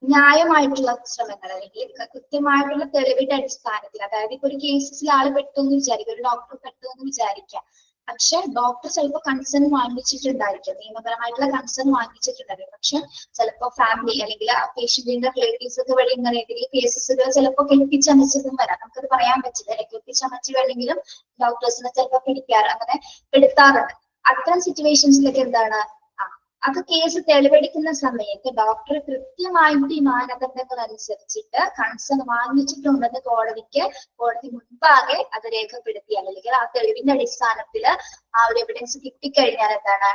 ന്യായമായിട്ടുള്ള ശ്രമങ്ങൾ അല്ലെങ്കിൽ കൃത്യമായിട്ടുള്ള തെളിവിന്റെ അടിസ്ഥാനത്തിൽ, അതായത് ഇപ്പൊ ഒരു കേസിൽ ആള് പെട്ടു എന്ന് വിചാരിക്കാം, ഒരു ഡോക്ടർ പെട്ടു എന്ന് വിചാരിക്കാം, പക്ഷെ ഡോക്ടർ ചിലപ്പോൾ കൺസേൺ വാങ്ങിച്ചിട്ടുണ്ടായിരിക്കും, നിയമപരമായിട്ടുള്ള കൺസേൺ വാങ്ങിച്ചിട്ടുണ്ടായിരിക്കും. പക്ഷെ ചിലപ്പോൾ ഫാമിലി അല്ലെങ്കിൽ ആ പേഷ്യന്റിന്റെ റിലേറ്റീവ്സ് ഒക്കെ വഴി ഇങ്ങനെ ഏതെങ്കിലും കേസസുകൾ ചിലപ്പോൾ കെട്ടിച്ചമച്ചതും വരാം, നമുക്കത് പറയാൻ പറ്റില്ല. കെട്ടിച്ചമച്ച് വേണമെങ്കിലും ഡോക്ടേഴ്സിനെ ചിലപ്പോൾ പിടിക്കാറ് അങ്ങനെ പെടുത്താറുണ്ട്. അത്തരം സിറ്റുവേഷൻസിലൊക്കെ എന്താണ്? അത് കേസ് തെളിവെടുക്കുന്ന സമയത്ത് ഡോക്ടർ കൃത്യമായിട്ട് ഈ മാനദണ്ഡങ്ങൾ അനുസരിച്ചിട്ട് കൺസേൺ വാങ്ങിച്ചിട്ടുണ്ടെന്ന് കോടതി മുൻപാകെ അത് രേഖപ്പെടുത്തിയാൽ അല്ലെങ്കിൽ ആ തെളിവിന്റെ അടിസ്ഥാനത്തിൽ ആ ഒരു എവിഡൻസ് കിട്ടിക്കഴിഞ്ഞാൽ എന്താണ്?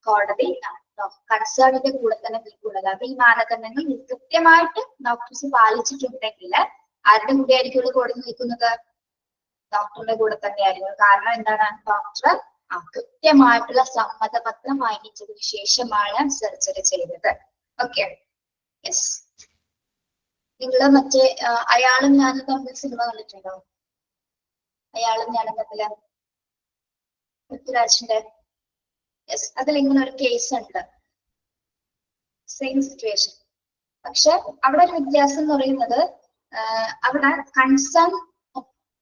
കോടതി കൺസേണിന്റെ കൂടെ തന്നെ നിൽക്കുന്നത്. അപ്പൊ ഈ മാനദണ്ഡങ്ങൾ കൃത്യമായിട്ട് ഡോക്ടേഴ്സ് പാലിച്ചിട്ടുണ്ടെങ്കിൽ ആരുടെ കൂടെ ആയിരിക്കും കോടതി നിൽക്കുന്നത്? ഡോക്ടറുടെ കൂടെ തന്നെയായിരിക്കും. കാരണം എന്താണ്? ഡോക്ടർ കൃത്യമായിട്ടുള്ള സമ്മതപത്രം വാങ്ങിച്ചതിന് ശേഷമാണ് സർജറി ചെയ്തത്. Okay, yes. നിങ്ങള് മറ്റേ അയാളും ഞാനും തമ്മിൽ സിനിമ കണ്ടിട്ടുണ്ടോ? അയാളും ഞാനും തമ്മില്, പൃഥ്വിരാജിന്റെ. യെസ്, അതിൽ ഇങ്ങനെ ഒരു കേസ് ഉണ്ട്, സെയിം സിറ്റുവേഷൻ. പക്ഷെ അവിടെ ഒരു വ്യത്യാസം എന്ന് പറയുന്നത് അവിടെ കൺസേൺ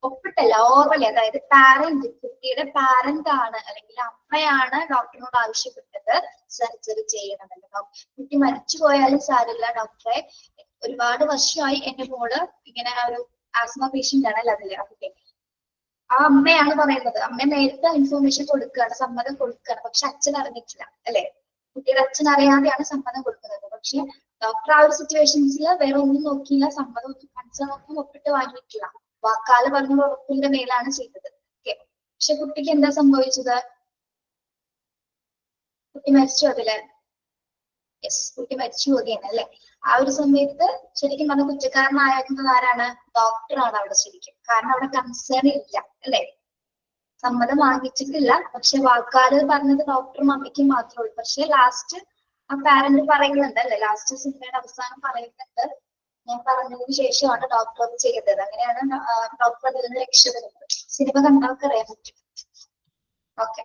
ഒപ്പിട്ടല്ല, ഓർവലി, അതായത് പാരന്റ്, കുട്ടിയുടെ പാരന്റ് ആണ് അല്ലെങ്കിൽ അമ്മയാണ് ഡോക്ടറിനോട് ആവശ്യപ്പെട്ടത് സർജറി ചെയ്യണമെന്ന്. കുട്ടി മരിച്ചു പോയാലും സാരില്ല ഡോക്ടറെ, ഒരുപാട് വർഷമായി എന്റെ മോള് ഇങ്ങനെ ഒരു ആസ്മ പേഷ്യന്റ് ആണ് അതില്, ഓക്കെ, ആ അമ്മയാണ് പറയുന്നത്. അമ്മ നേരത്തെ ഇൻഫോർമേഷൻ കൊടുക്കുകയാണ്, സമ്മതം കൊടുക്കുകയാണ്, പക്ഷെ അച്ഛൻ അറിഞ്ഞിട്ടില്ല അല്ലെ. കുട്ടിയുടെ അച്ഛൻ അറിയാതെയാണ് സമ്മതം കൊടുക്കുന്നത്. പക്ഷെ ഡോക്ടർ ആ ഒരു സിറ്റുവേഷൻസിൽ വേറെ ഒന്നും നോക്കിയില്ല, സമ്മതം കൺസേൺ ഒന്നും ഒപ്പിട്ട് വാങ്ങിയിട്ടില്ല, വാക്കാല് പറഞ്ഞ ഉറപ്പിന്റെ മേലാണ് ചെയ്തത്. ഓക്കെ, പക്ഷെ കുട്ടിക്ക് എന്താ സംഭവിച്ചത്? കുട്ടി മരിച്ചു അതില്. യെസ്, കുട്ടി മരിച്ചു പോവുകയാണ് അല്ലെ. ആ ഒരു സമയത്ത് ശരിക്കും പറഞ്ഞ കുറ്റക്കാരനായിരിക്കുന്നത് ആരാണ്? ഡോക്ടറാണ് അവിടെ ശരിക്കും. കാരണം അവിടെ കൺസേൺ ഇല്ല അല്ലെ, സമ്മതം വാങ്ങിച്ചിട്ടില്ല. പക്ഷെ വാക്കാല് പറഞ്ഞത് ഡോക്ടറും അമ്മയ്ക്കും മാത്രമേ ഉള്ളൂ. പക്ഷെ ലാസ്റ്റ് ആ പാരന്റ് പറയുന്നുണ്ട് അല്ലെ, ലാസ്റ്റ് സിനിമയുടെ അവസാനം പറയുന്നുണ്ട്, ഞാൻ പറഞ്ഞതിന് ശേഷമാണ് ഡോക്ടർ അത് ചെയ്തത്. അങ്ങനെയാണ് ഡോക്ടർ അതിൽ നിന്ന് രക്ഷപ്പെടുന്നത്. സിനിമ കണ്ടവർക്ക് അറിയാൻ പറ്റും. ഓക്കെ,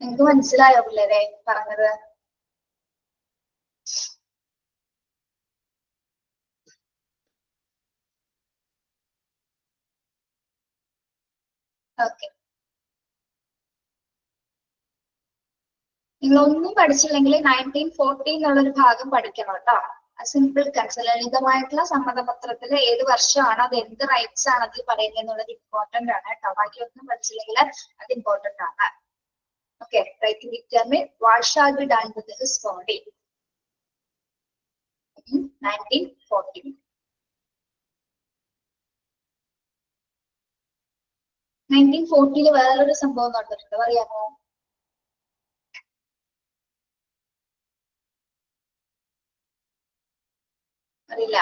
നിങ്ങൾക്ക് മനസ്സിലായോ പിള്ളേരെ പറഞ്ഞത്? ഓക്കെ, നിങ്ങളൊന്നും പഠിച്ചില്ലെങ്കിൽ 1940 എന്നുള്ളൊരു ഭാഗം പഠിക്കണം കേട്ടോ. സിമ്പിൾ കൺസേൺ, ലളിതമായിട്ടുള്ള സമ്മതപത്രത്തിൽ ഏത് വർഷമാണ്, അത് എന്ത് റൈറ്റ്സ് ആണ് അതിൽ പറയുന്നത് എന്നുള്ളത് ഇമ്പോർട്ടന്റ് ആണ് കേട്ടോ. ബാക്കിയൊന്നും പഠിച്ചില്ലെങ്കിൽ അത് ഇമ്പോർട്ടന്റ് ആണ്. Okay, writing determine what shall be done with his body. 1940. 1940 വേറൊരു സംഭവം നടന്നിട്ടുണ്ട്, അറിയാമോ? അറിയില്ല.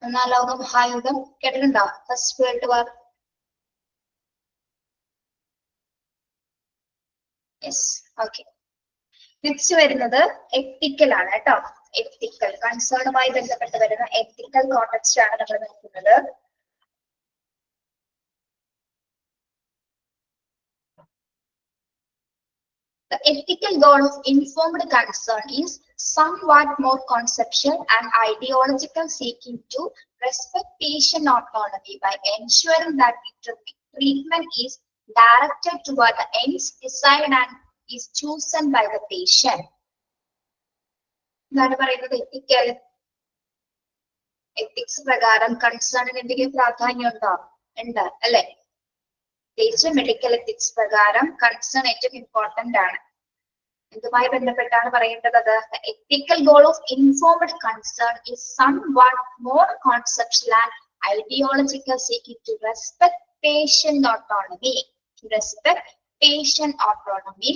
ഒന്നാം ലോക മഹായുദ്ധം കേട്ടിട്ടുണ്ടോ? First world war. Yes, okay. Next വരുന്നത് എത്തിക്കൽ ആണ് കേട്ടോ. എത്തിക്കൽ കൺസേണുമായി ബന്ധപ്പെട്ട് വരുന്ന എത്തിക്കൽ കോണ്ടെക്സ്റ്റ് ആണ് നമ്മൾ നോക്കുന്നത്. The ethical goal of informed concern is somewhat more conceptual and ideological, seeking to respect patient autonomy by ensuring that the treatment is directed toward the ends desired and is chosen by the patient. എന്താണ് പറയുന്നത്? എത്തിക്കൽ, എത്തിക്സ് പ്രകാരം കൺസേണിന് എന്തെങ്കിലും പ്രാധാന്യം ഉണ്ടോ? ഉണ്ട് അല്ലെ. പ്രത്യേകിച്ച് മെഡിക്കൽ എത്തിക്സ് പ്രകാരം കൺസേൺ ഏറ്റവും ഇമ്പോർട്ടന്റ് ആണ്. എന്തുമായി ബന്ധപ്പെട്ടാണ് പറയേണ്ടത്? അത് ethical goal of informed consent is somewhat more conceptual and ideological, seeking to respect patient autonomy. To respect patient autonomy,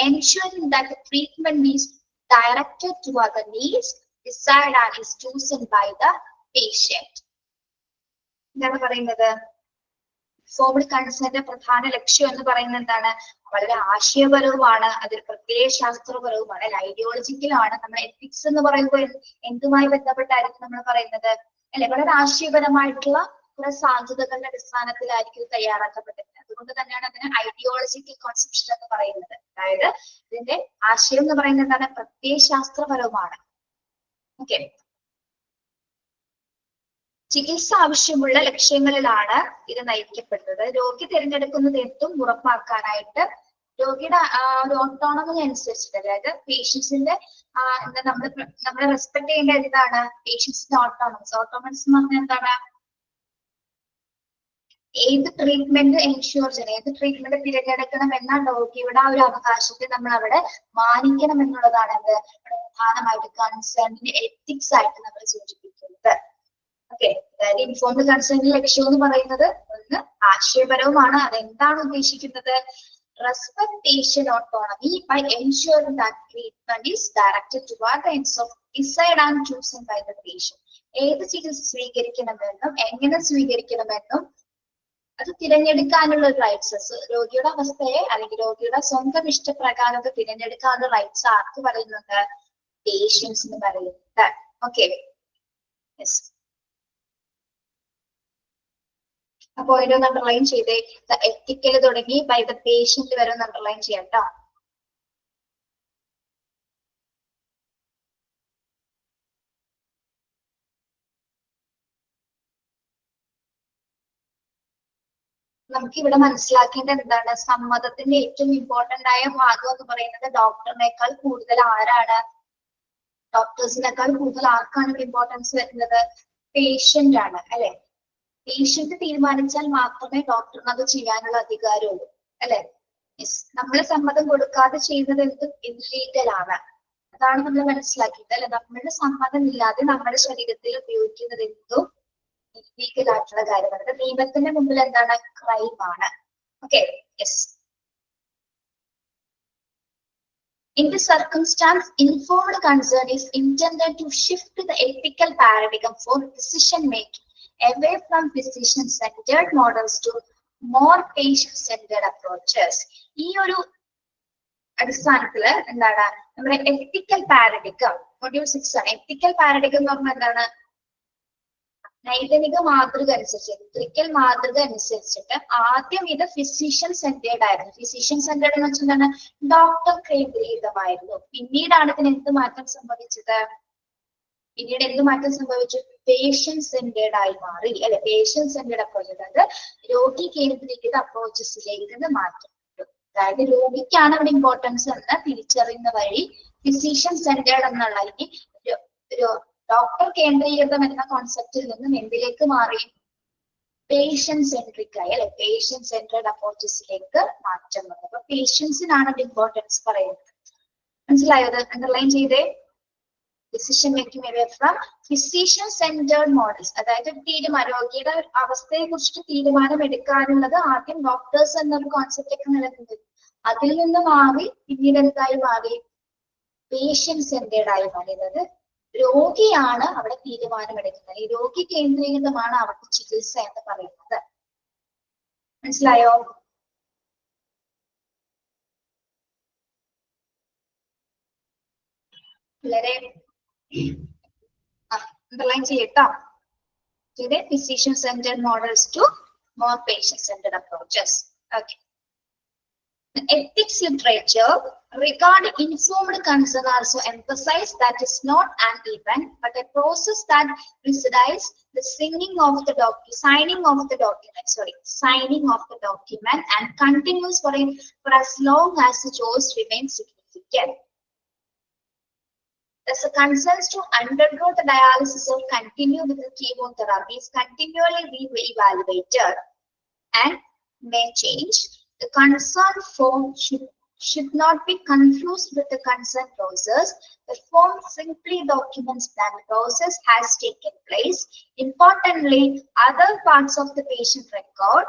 ensuring that the treatment is directed toward the needs desired and is chosen by the patient. എന്താണ് പറയുന്നത്? ഇൻഫോർമഡ് കൺസേണിന്റെ പ്രധാന ലക്ഷ്യം എന്ന് പറയുന്നത് എന്താണ്? വളരെ ആശയപരവുമാണ്, അതിൽ പ്രത്യയശാസ്ത്രപരവുമാണ്, ഐഡിയോളജിക്കലാണ്. നമ്മൾ എത്തിക്സ് എന്ന് പറയുമ്പോൾ എന്തുമായി ബന്ധപ്പെട്ടായിരിക്കും നമ്മൾ പറയുന്നത് അല്ലെ? വളരെ ആശയപരമായിട്ടുള്ള കുറെ സാധ്യതകളുടെ അടിസ്ഥാനത്തിലായിരിക്കും ഇത് തയ്യാറാക്കപ്പെട്ടത്. അതുകൊണ്ട് തന്നെയാണ് അതിന് ഐഡിയോളജിക്കൽ കോൺസെപ്ഷൻ എന്ന് പറയുന്നത്. അതായത് ഇതിന്റെ ആശയം എന്ന് പറയുന്നത് എന്താണ്? പ്രത്യയശാസ്ത്രപരവുമാണ്. ഓക്കെ, ചികിത്സ ആവശ്യമുള്ള ലക്ഷ്യങ്ങളിലാണ് ഇത് നയിക്കപ്പെടുന്നത്. രോഗി തിരഞ്ഞെടുക്കുന്നത് എന്തും ഉറപ്പാക്കാനായിട്ട് രോഗിയുടെ ഒരു ഓട്ടോണമി അനുസരിച്ചിട്ട്, അതായത് പേഷ്യൻസിന്റെ എന്താ നമ്മൾ റെസ്പെക്ട് ചെയ്യേണ്ട എന്താണ്? പേഷ്യൻസിന്റെ ഓട്ടോണമസ്. ഓട്ടോണമസ് എന്ന് പറഞ്ഞാൽ എന്താണ്? ഏത് ട്രീറ്റ്മെന്റ് എൻഷുർ ചെയ്യണം, ഏത് ട്രീറ്റ്മെന്റ് തിരഞ്ഞെടുക്കണം എന്ന രോഗിയുടെ ആ ഒരു അവകാശത്തെ നമ്മൾ അവിടെ മാനിക്കണം എന്നുള്ളതാണ് എന്ത് പ്രധാനമായിട്ട് കൺസേണിന്റെ എത്തിക്സ് ആയിട്ട് നമ്മൾ സൂചിപ്പിക്കുന്നത്. ഓക്കെ, അതായത് ഇൻഫോർമഡ് കൺസേണിന്റെ ലക്ഷ്യം എന്ന് പറയുന്നത് ഒന്ന് ആശയപരവുമാണ്. അതെന്താണ് ഉദ്ദേശിക്കുന്നത്? Respect patient autonomy by ensuring that treatment is directed toward the ends of decide and chosen by the patient. ഏത് ചികിത്സ സ്വീകരിക്കണമെന്നും എങ്ങനെ സ്വീകരിക്കണമെന്നും അത് തിരഞ്ഞെടുക്കാനുള്ള റൈറ്റ്സ്, രോഗിയുടെ അവസ്ഥയെ അല്ലെങ്കിൽ രോഗിയുടെ സ്വന്തം ഇഷ്ടപ്രകാരം അത് തിരഞ്ഞെടുക്കാനുള്ള റൈറ്റ്സ് ആർക്ക് പറയുന്നുണ്ട്? പേഷ്യൻസിന് പറയുന്നുണ്ട്. Okay, yes. അപ്പൊ ഇതൊന്ന് അണ്ടർലൈൻ ചെയ്തേ. എത്തിക്കൽ തുടങ്ങി ബൈ ദ പേഷ്യന്റ് വരെ ഒന്ന് അണ്ടർലൈൻ ചെയ്യാം കേട്ടോ. നമുക്ക് ഇവിടെ മനസ്സിലാക്കേണ്ടത് എന്താണ്? സമ്മതത്തിന്റെ ഏറ്റവും ഇമ്പോർട്ടന്റ് ആയ ഭാഗം എന്ന് പറയുന്നത് ഡോക്ടറിനേക്കാൾ കൂടുതൽ ആരാണ്? ഡോക്ടേഴ്സിനേക്കാൾ കൂടുതൽ ആർക്കാണ് ഇവിടെ ഇമ്പോർട്ടൻസ് വരുന്നത്? പേഷ്യന്റ് ആണ് അല്ലെ? പേഷ്യന്റ് തീരുമാനിച്ചാൽ മാത്രമേ ഡോക്ടറിന് അത് ചെയ്യാനുള്ള അധികാരമുള്ളൂ അല്ലെ? യെസ്. നമ്മൾ സമ്മതം കൊടുക്കാതെ ചെയ്യുന്നത് എന്ത് ഇല്ലീഗൽ ആണ്. അതാണ് നമ്മൾ മനസ്സിലാക്കിയത് അല്ലെ? നമ്മുടെ സമ്മതം ഇല്ലാതെ നമ്മുടെ ശരീരത്തിൽ ഉപയോഗിക്കുന്നത് എന്തും ഇല്ലീഗൽ ആയിട്ടുള്ള കാര്യമാണ്. അത് നിയമത്തിന്റെ മുമ്പിൽ എന്താണ്? ക്രൈം ആണ്. Okay, yes. In this circumstance, informed consent is intended to shift the ethical paradigm for decision making away from physician-centered models to more patient-centered approaches. ഈ ഒരു അടിസ്ഥാനത്തില് എന്താണ് നമ്മുടെ എത്തിക്കൽ പാരഡിഗം മൊഡ്യൂൾ 6 ആണ്. എത്തിക്കൽ പാരഡിഗം എന്ന് പറഞ്ഞാൽ എന്താണ്? നൈതിക മാതൃക അനുസരിച്ച്, എത്തിക്കൽ മാതൃക അനുസരിച്ചിട്ട് ആദ്യം ഇത് ഫിസിഷ്യൻ സെന്റേർഡ് ആയിരുന്നു. ഫിസിഷ്യൻ സെന്റേർഡ് എന്ന് വെച്ചാൽ എന്താണ്? ഡോക്ടർ കേന്ദ്രീകൃതമായിരുന്നു. പിന്നീടാണ് ഇതിന് എന്ത് മാറ്റം സംഭവിച്ചത്? പിന്നീട് എന്ത് മാറ്റം സംഭവിച്ചു? പേഷ്യന്റ് സെന്റേർഡ് ആയി മാറി അല്ലെ? പേഷ്യന്റ് സെന്റേർഡ് അപ്രോച്ച്, അതായത് രോഗി കേന്ദ്രീകൃത അപ്രോച്ചസിലേക്ക് മാറ്റം. അതായത് രോഗിക്കാണ് ഇവിടെ ഇമ്പോർട്ടൻസ് എന്ന് തിരിച്ചറിയുന്ന വഴി ഫിസിഷ്യൻ സെന്റേർഡ് എന്നുള്ള ഇനി ഡോക്ടർ കേന്ദ്രീകൃതം എന്ന കോൺസെപ്റ്റിൽ നിന്നും എന്തിലേക്ക് മാറി? പേഷ്യന്റ് സെൻട്രിക് ആയി അല്ലെ? പേഷ്യന്റ് സെന്റേർഡ് അപ്രോച്ചസിലേക്ക് മാറ്റം വന്നു. അപ്പൊ പേഷ്യൻസിനാണ് ഇമ്പോർട്ടൻസ് പറയുന്നത്. മനസ്സിലായോ? അത് അണ്ടർലൈൻ ചെയ്തേ. Decision making away from physician centered models, അതായത് രോഗിയുടെ അവസ്ഥയെ കുറിച്ച് തീരുമാനം എടുക്കാനുള്ളത് ആദ്യം ഡോക്ടേഴ്സ് എന്നൊരു കോൺസെപ്റ്റൊക്കെ നിലനിന്നത്. അതിൽ നിന്ന് മാറി പിന്നീട് എന്തായി മാറി? പേഷ്യന്റ് സെന്റേർഡ് ആയി മാറിയത്. രോഗിയാണ് അവിടെ തീരുമാനമെടുക്കുന്നത്. ഈ രോഗി കേന്ദ്രീകൃതമാണ് അവർക്ക് ചികിത്സ എന്ന് പറയുന്നത്. മനസ്സിലായോ? വളരെ അണ്ടർലൈൻ ചെയ്യട്ടോ. Physician centered models to more patient centered approaches. Okay. The ethics literature regarding informed consent also emphasize that it's not an event but a process that precedes the signing of the document and continues for as long as the choice remains significant. Thus, the consent to undergo the dialysis or continue with the chemotherapy is continually re-evaluated and may change. The consent form should not be confused with the consent process. The form simply documents that the process has taken place. Importantly, other parts of the patient record,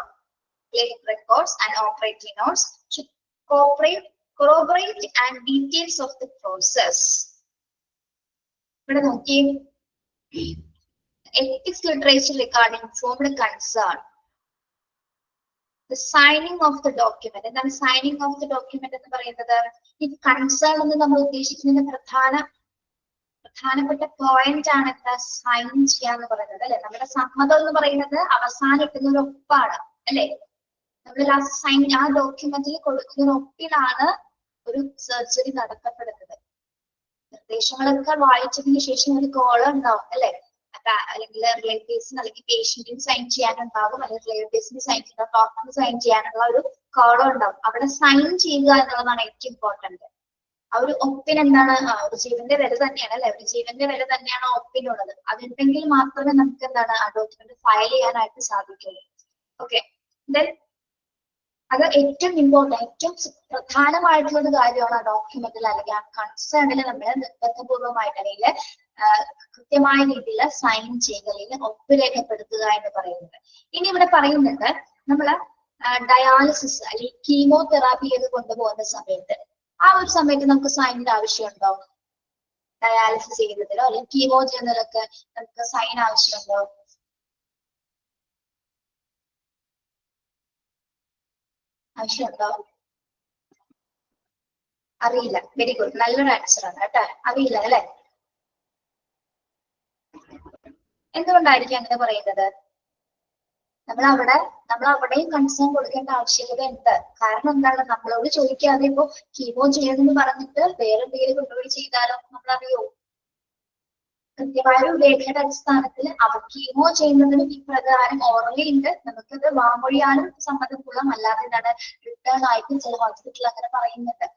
clinic records and operating notes should corroborate and details of the process. Ethics literature regarding informed consent. The signing of the document. എന്താണ് signing of the document എന്ന് പറയുന്നത്? ഈ കൺസേൺ എന്ന് നമ്മൾ ഉദ്ദേശിക്കുന്ന പ്രധാനപ്പെട്ട പോയിന്റ് ആണ് എന്താ? സൈൻ ചെയ്യാന്ന് പറയുന്നത് അല്ലെ? നമ്മുടെ സമ്മതം എന്ന് പറയുന്നത് അവസാനം ഇട്ടുന്ന ഒരു ഒപ്പാണ് അല്ലെ? നമ്മൾ ആ സൈൻ ആ ഡോക്യുമെന്റിൽ കൊടുക്കുന്ന ഒപ്പിലാണ് ഒരു സർജറി നടത്തപ്പെടുന്നത്. നിർദ്ദേശങ്ങളൊക്കെ വായിച്ചതിന് ശേഷം ഒരു കോളം ഉണ്ടാവും അല്ലെ? അല്ലെങ്കിൽ റിലേറ്റീവ്സിന് അല്ലെങ്കിൽ പേഷ്യന്റിന് സൈൻ ചെയ്യാനുണ്ടാവും, അല്ലെങ്കിൽ റിലേറ്റീവ്സിന് സൈൻ ചെയ്യാൻ, ഡോക്ടറിന് സൈൻ ചെയ്യാനുള്ള ഒരു കോളം ഉണ്ടാവും. അവിടെ സൈൻ ചെയ്യുക എന്നുള്ളതാണ് ഏറ്റവും ഇമ്പോർട്ടന്റ്. ആ ഒരു ഒപ്പിന് എന്താണ്? ഒരു ജീവന്റെ വില തന്നെയാണ് അല്ലെ? ഒരു ജീവന്റെ വില തന്നെയാണ് ആ ഒപ്പിനുള്ളത്. അതുണ്ടെങ്കിൽ മാത്രമേ നമുക്ക് എന്താണ് ആ ഡോക്യുമെന്റ് ഫയൽ ചെയ്യാനായിട്ട് സാധിക്കുള്ളൂ. ഓക്കെ, അത് ഏറ്റവും ഇമ്പോർട്ടന്റ്, ഏറ്റവും പ്രധാനമായിട്ടുള്ള ഒരു കാര്യമാണ് ആ ഡോക്യുമെന്റിൽ അല്ലെങ്കിൽ ആ കൺസേണിൽ നമ്മൾ നിർബന്ധപൂർവമായിട്ട് അല്ലെങ്കിൽ കൃത്യമായ രീതിയിൽ സൈൻ ചെയ്യുക അല്ലെങ്കിൽ ഒപ്പ് രേഖപ്പെടുത്തുക എന്ന് പറയുന്നത്. ഇനി ഇവിടെ പറയുന്നുണ്ട് നമ്മള് ഡയാലിസിസ് അല്ലെങ്കിൽ കീമോതെറാപ്പി ചെയ്ത് കൊണ്ടുപോകുന്ന സമയത്ത് ആ ഒരു സമയത്ത് നമുക്ക് സൈനിന്റെ ആവശ്യമുണ്ടോ? ഡയാലിസിസ് ചെയ്യുന്നതിലോ അല്ലെങ്കിൽ കീമോ ചെയ്യുന്നതിലൊക്കെ നമുക്ക് സൈൻ ആവശ്യമുണ്ടോ? ആവശ്യമുണ്ടോ? അറിയില്ല. വെരി ഗുഡ്, നല്ലൊരു ആൻസർ ആണ് കേട്ടോ. അറിയില്ല അല്ലെ? എന്തുകൊണ്ടായിരിക്കും അങ്ങനെ പറയുന്നത്? നമ്മൾ അവിടെയും കൺസേൺ കൊടുക്കേണ്ട ആവശ്യകത ഉണ്ട്. കാരണം എന്താണ്? നമ്മളോട് ചോദിക്കാതെ ഇപ്പോ കീമോ ചെയ്യണമെന്ന് പറഞ്ഞിട്ട് വേറെ എന്തെങ്കിലും കൊണ്ടുപോയി ചെയ്താലോ നമ്മൾ അറിയോ? കൃത്യമായ ഒരു രേഖയുടെ അടിസ്ഥാനത്തിൽ അവർ കീമോ ചെയ്യുന്നതിന് ഇപ്രകാരം ഓറലി ഉണ്ട്, നമുക്കത് വാമൊഴിയാലും സമ്മതം അല്ലാതെ എന്താണ് റിട്ടേൺ ആയിട്ട് ചില ഹോസ്പിറ്റലിൽ അങ്ങനെ പറയുന്നുണ്ട്.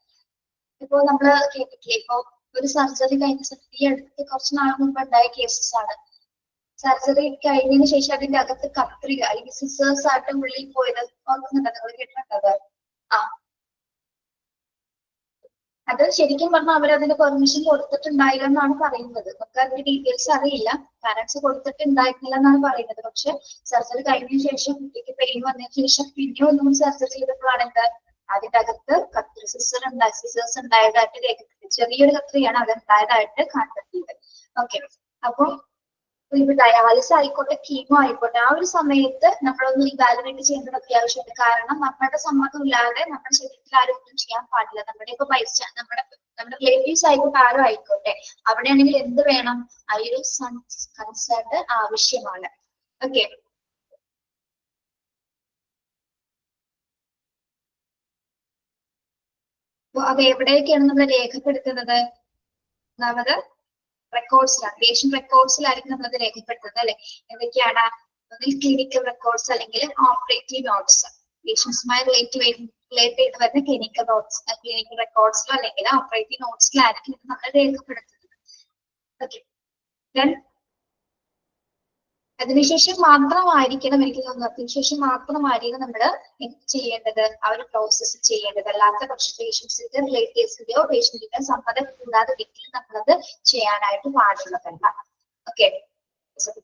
ഇപ്പൊ നമ്മള് കേട്ടിട്ടില്ലേ, ഇപ്പൊ ഒരു സർജറി കഴിഞ്ഞ ഈ അടുത്ത് കുറച്ച് നാൾ മുമ്പ് ഉണ്ടായ കേസസ് ആണ്. സർജറി കഴിഞ്ഞതിന് ശേഷം അതിന്റെ അകത്ത് കത്രിക അല്ലെങ്കിൽ സിസേഴ്സ് ആയിട്ട് ഉള്ളിൽ പോയത് ഓർക്കുന്നുണ്ടോ? നിങ്ങൾ കേട്ടിട്ടുണ്ടത്? ആ, അത് ശരിക്കും പറഞ്ഞാൽ അവരതിന് പെർമിഷൻ കൊടുത്തിട്ടുണ്ടായില്ല എന്നാണ് പറയുന്നത്. നമുക്ക് അതിന്റെ ഡീറ്റെയിൽസ് അറിയില്ല, പാരന്റ്സ് കൊടുത്തിട്ടുണ്ടായിരുന്നില്ല എന്നാണ് പറയുന്നത്. പക്ഷെ സർജറി കഴിഞ്ഞ ശേഷം കുട്ടിക്ക് പെയിൻ വന്നതിന് ശേഷം പിന്നെ ഒന്നും സർജറി ചെയ്തപ്പോഴാണ് എന്താ അതിന്റെ അകത്ത് സിസേഴ്സ് ഉണ്ടായതായിട്ട് രേഖപ്പെടുത്തി. ചെറിയൊരു കത്രിയാണ് അത് ഉണ്ടായതായിട്ട് കണ്ടെത്തിയത്. ഓക്കെ, അപ്പൊ ഇപ്പൊ ഡയാലിസിസ് ആയിക്കോട്ടെ കീമോ ആയിക്കോട്ടെ ആ ഒരു സമയത്ത് നമ്മളൊന്ന് ഇവാലുവേറ്റ് ചെയ്യേണ്ടത് അത്യാവശ്യമുണ്ട്. കാരണം നമ്മുടെ സമ്മതം ഇല്ലാതെ നമ്മുടെ ശരീരത്തിൽ ആരും ഒന്നും ചെയ്യാൻ പാടില്ല. നമ്മുടെ ഇപ്പൊ നമ്മുടെ റിലേറ്റീവ്സ് ആയിക്കോട്ടെ ആരും ആയിക്കോട്ടെ, അവിടെയാണെങ്കിൽ എന്ത് വേണം? ആ ഒരു കൺസേൺഡ് ആവശ്യമാണ്. ഓക്കെ, അപ്പൊ അത് എവിടെയൊക്കെയാണ് നമ്മൾ രേഖപ്പെടുത്തുന്നത്? ഒന്നാമത് റെക്കോർഡ്സിലാണ്, പേഷ്യന്റ് റെക്കോർഡ്സിലായിരിക്കും നമ്മളത് രേഖപ്പെടുത്തുന്നത് അല്ലെ. എന്തൊക്കെയാണ്? ഒന്നിൽ ക്ലിനിക്കൽ റെക്കോർഡ്സ് അല്ലെങ്കിൽ ഓപ്പറേറ്റീവ് നോട്ട്സ്. പേഷ്യൻസുമായി റിലേറ്റ് ചെയ്ത് വരുന്ന ക്ലിനിക്കൽ റെക്കോർഡ്സിലോ അല്ലെങ്കിൽ ഓപ്പറേറ്റീവ് നോട്ട്സിലായിരിക്കും ഇത് നമ്മൾ രേഖപ്പെടുത്തുന്നത്. ഓക്കെ, അതിനുശേഷം മാത്രമായിരിക്കണം, എനിക്ക് തോന്നുന്നു അതിനുശേഷം മാത്രമായിരിക്കും നമ്മൾ എന്ത് ചെയ്യേണ്ടത്? ആ ഒരു പ്രോസസ്സ് ചെയ്യേണ്ടത്. അല്ലാത്ത പക്ഷെ പേഷ്യൻസിന്റെ റിലേറ്റീവ്സിന്റെയോ പേഷ്യന്റിന്റെ സമ്മതം കൂടാതെ ഒരിക്കലും നമ്മളത് ചെയ്യാനായിട്ട് പാടുള്ളതല്ല. ഓക്കെ,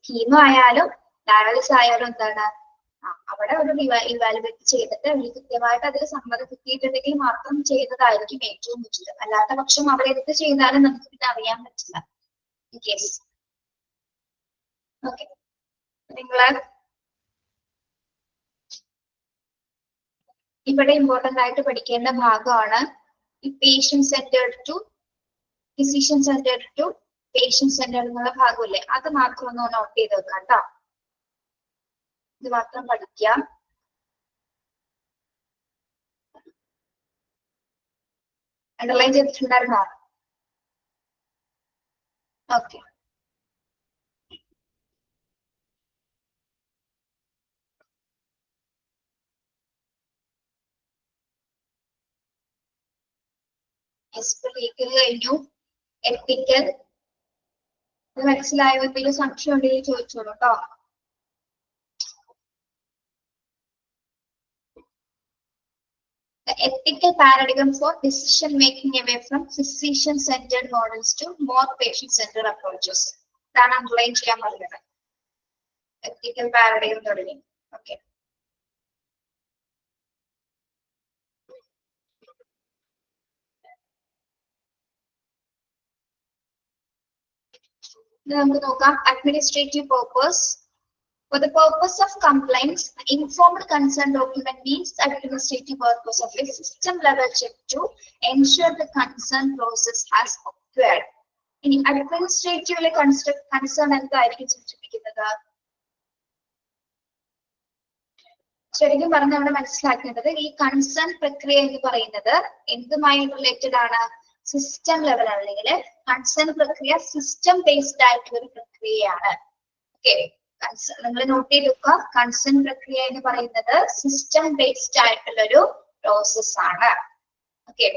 കീമോ ആയാലും ഡയാലിസിസ് ആയാലും എന്താണ് അവിടെ ഒരു ഇവാലുവേറ്റ് ചെയ്തിട്ട് അവർ കൃത്യമായിട്ട് അതിൽ സമ്മതം കിട്ടിയിട്ടുണ്ടെങ്കിൽ മാത്രം ചെയ്യുന്നതായിരിക്കും ഏറ്റവും ഉചിതം. അല്ലാത്ത പക്ഷം അവിടെ എന്ത് ചെയ്താലും നമുക്ക് പിന്നെ അറിയാൻ പറ്റില്ല ഈ കേസ്. ഓക്കെ, നിങ്ങള് ഇവിടെ ഇമ്പോർട്ടന്റ് ആയിട്ട് പഠിക്കേണ്ട ഭാഗമാണ് ഈ patient centred to physician centred to patient centred എന്നുള്ള ഭാഗമില്ലേ, അത് മാത്രം ഒന്ന് നോട്ട് ചെയ്ത് വെക്കാം കേട്ടോ. ഇത് മാത്രം പഠിക്കാം. അണ്ടർലൈൻ ചെയ്തിട്ടുണ്ടായിരുന്നോ? ഓക്കെ, ലീഗൽ കഴിഞ്ഞു. എത്തിക്കൽ മനസ്സിലായോ? എന്തെങ്കിലും സംശയം ഉണ്ടെങ്കിൽ ചോദിച്ചോളൂ കേട്ടോ. The ethical paradigm for decision making away from physician centered models to more patient centered approaches. ഇതാണ് അണ്ടർലൈൻ ചെയ്യാൻ പറഞ്ഞത്. എത്തിക്കൽ പാരഡൈം തുടങ്ങി. ഓക്കെ, നമുക്ക് നോക്കാം. Administrative purpose. For the purpose of compliance, the informed consent document meets the administrative purpose of a system level check to ensure the consent process has occurred. ഇനി അഡ്മിനിസ്ട്രേറ്റീവ് കൺസേൺ എന്തായിരിക്കും സൂചിപ്പിക്കുന്നത്? ശരിക്കും പറഞ്ഞ് നമ്മൾ മനസ്സിലാക്കേണ്ടത് ഈ കൺസേൺ പ്രക്രിയ എന്ന് പറയുന്നത് എന്തുമായി റിലേറ്റഡ് ആണ്? സിസ്റ്റം ലെവൽ അല്ലെങ്കിൽ കൺസേൺ പ്രക്രിയ സിസ്റ്റം ബേസ്ഡ് ആയിട്ടുള്ള ഒരു പ്രക്രിയയാണ്. ഓക്കെ, നിങ്ങൾ നോട്ട് ചെയ്ത് വെക്കുക. കൺസേൺ പ്രക്രിയ എന്ന് പറയുന്നത് സിസ്റ്റം ബേസ്ഡ് ആയിട്ടുള്ള ഒരു പ്രോസസ് ആണ്. Okay,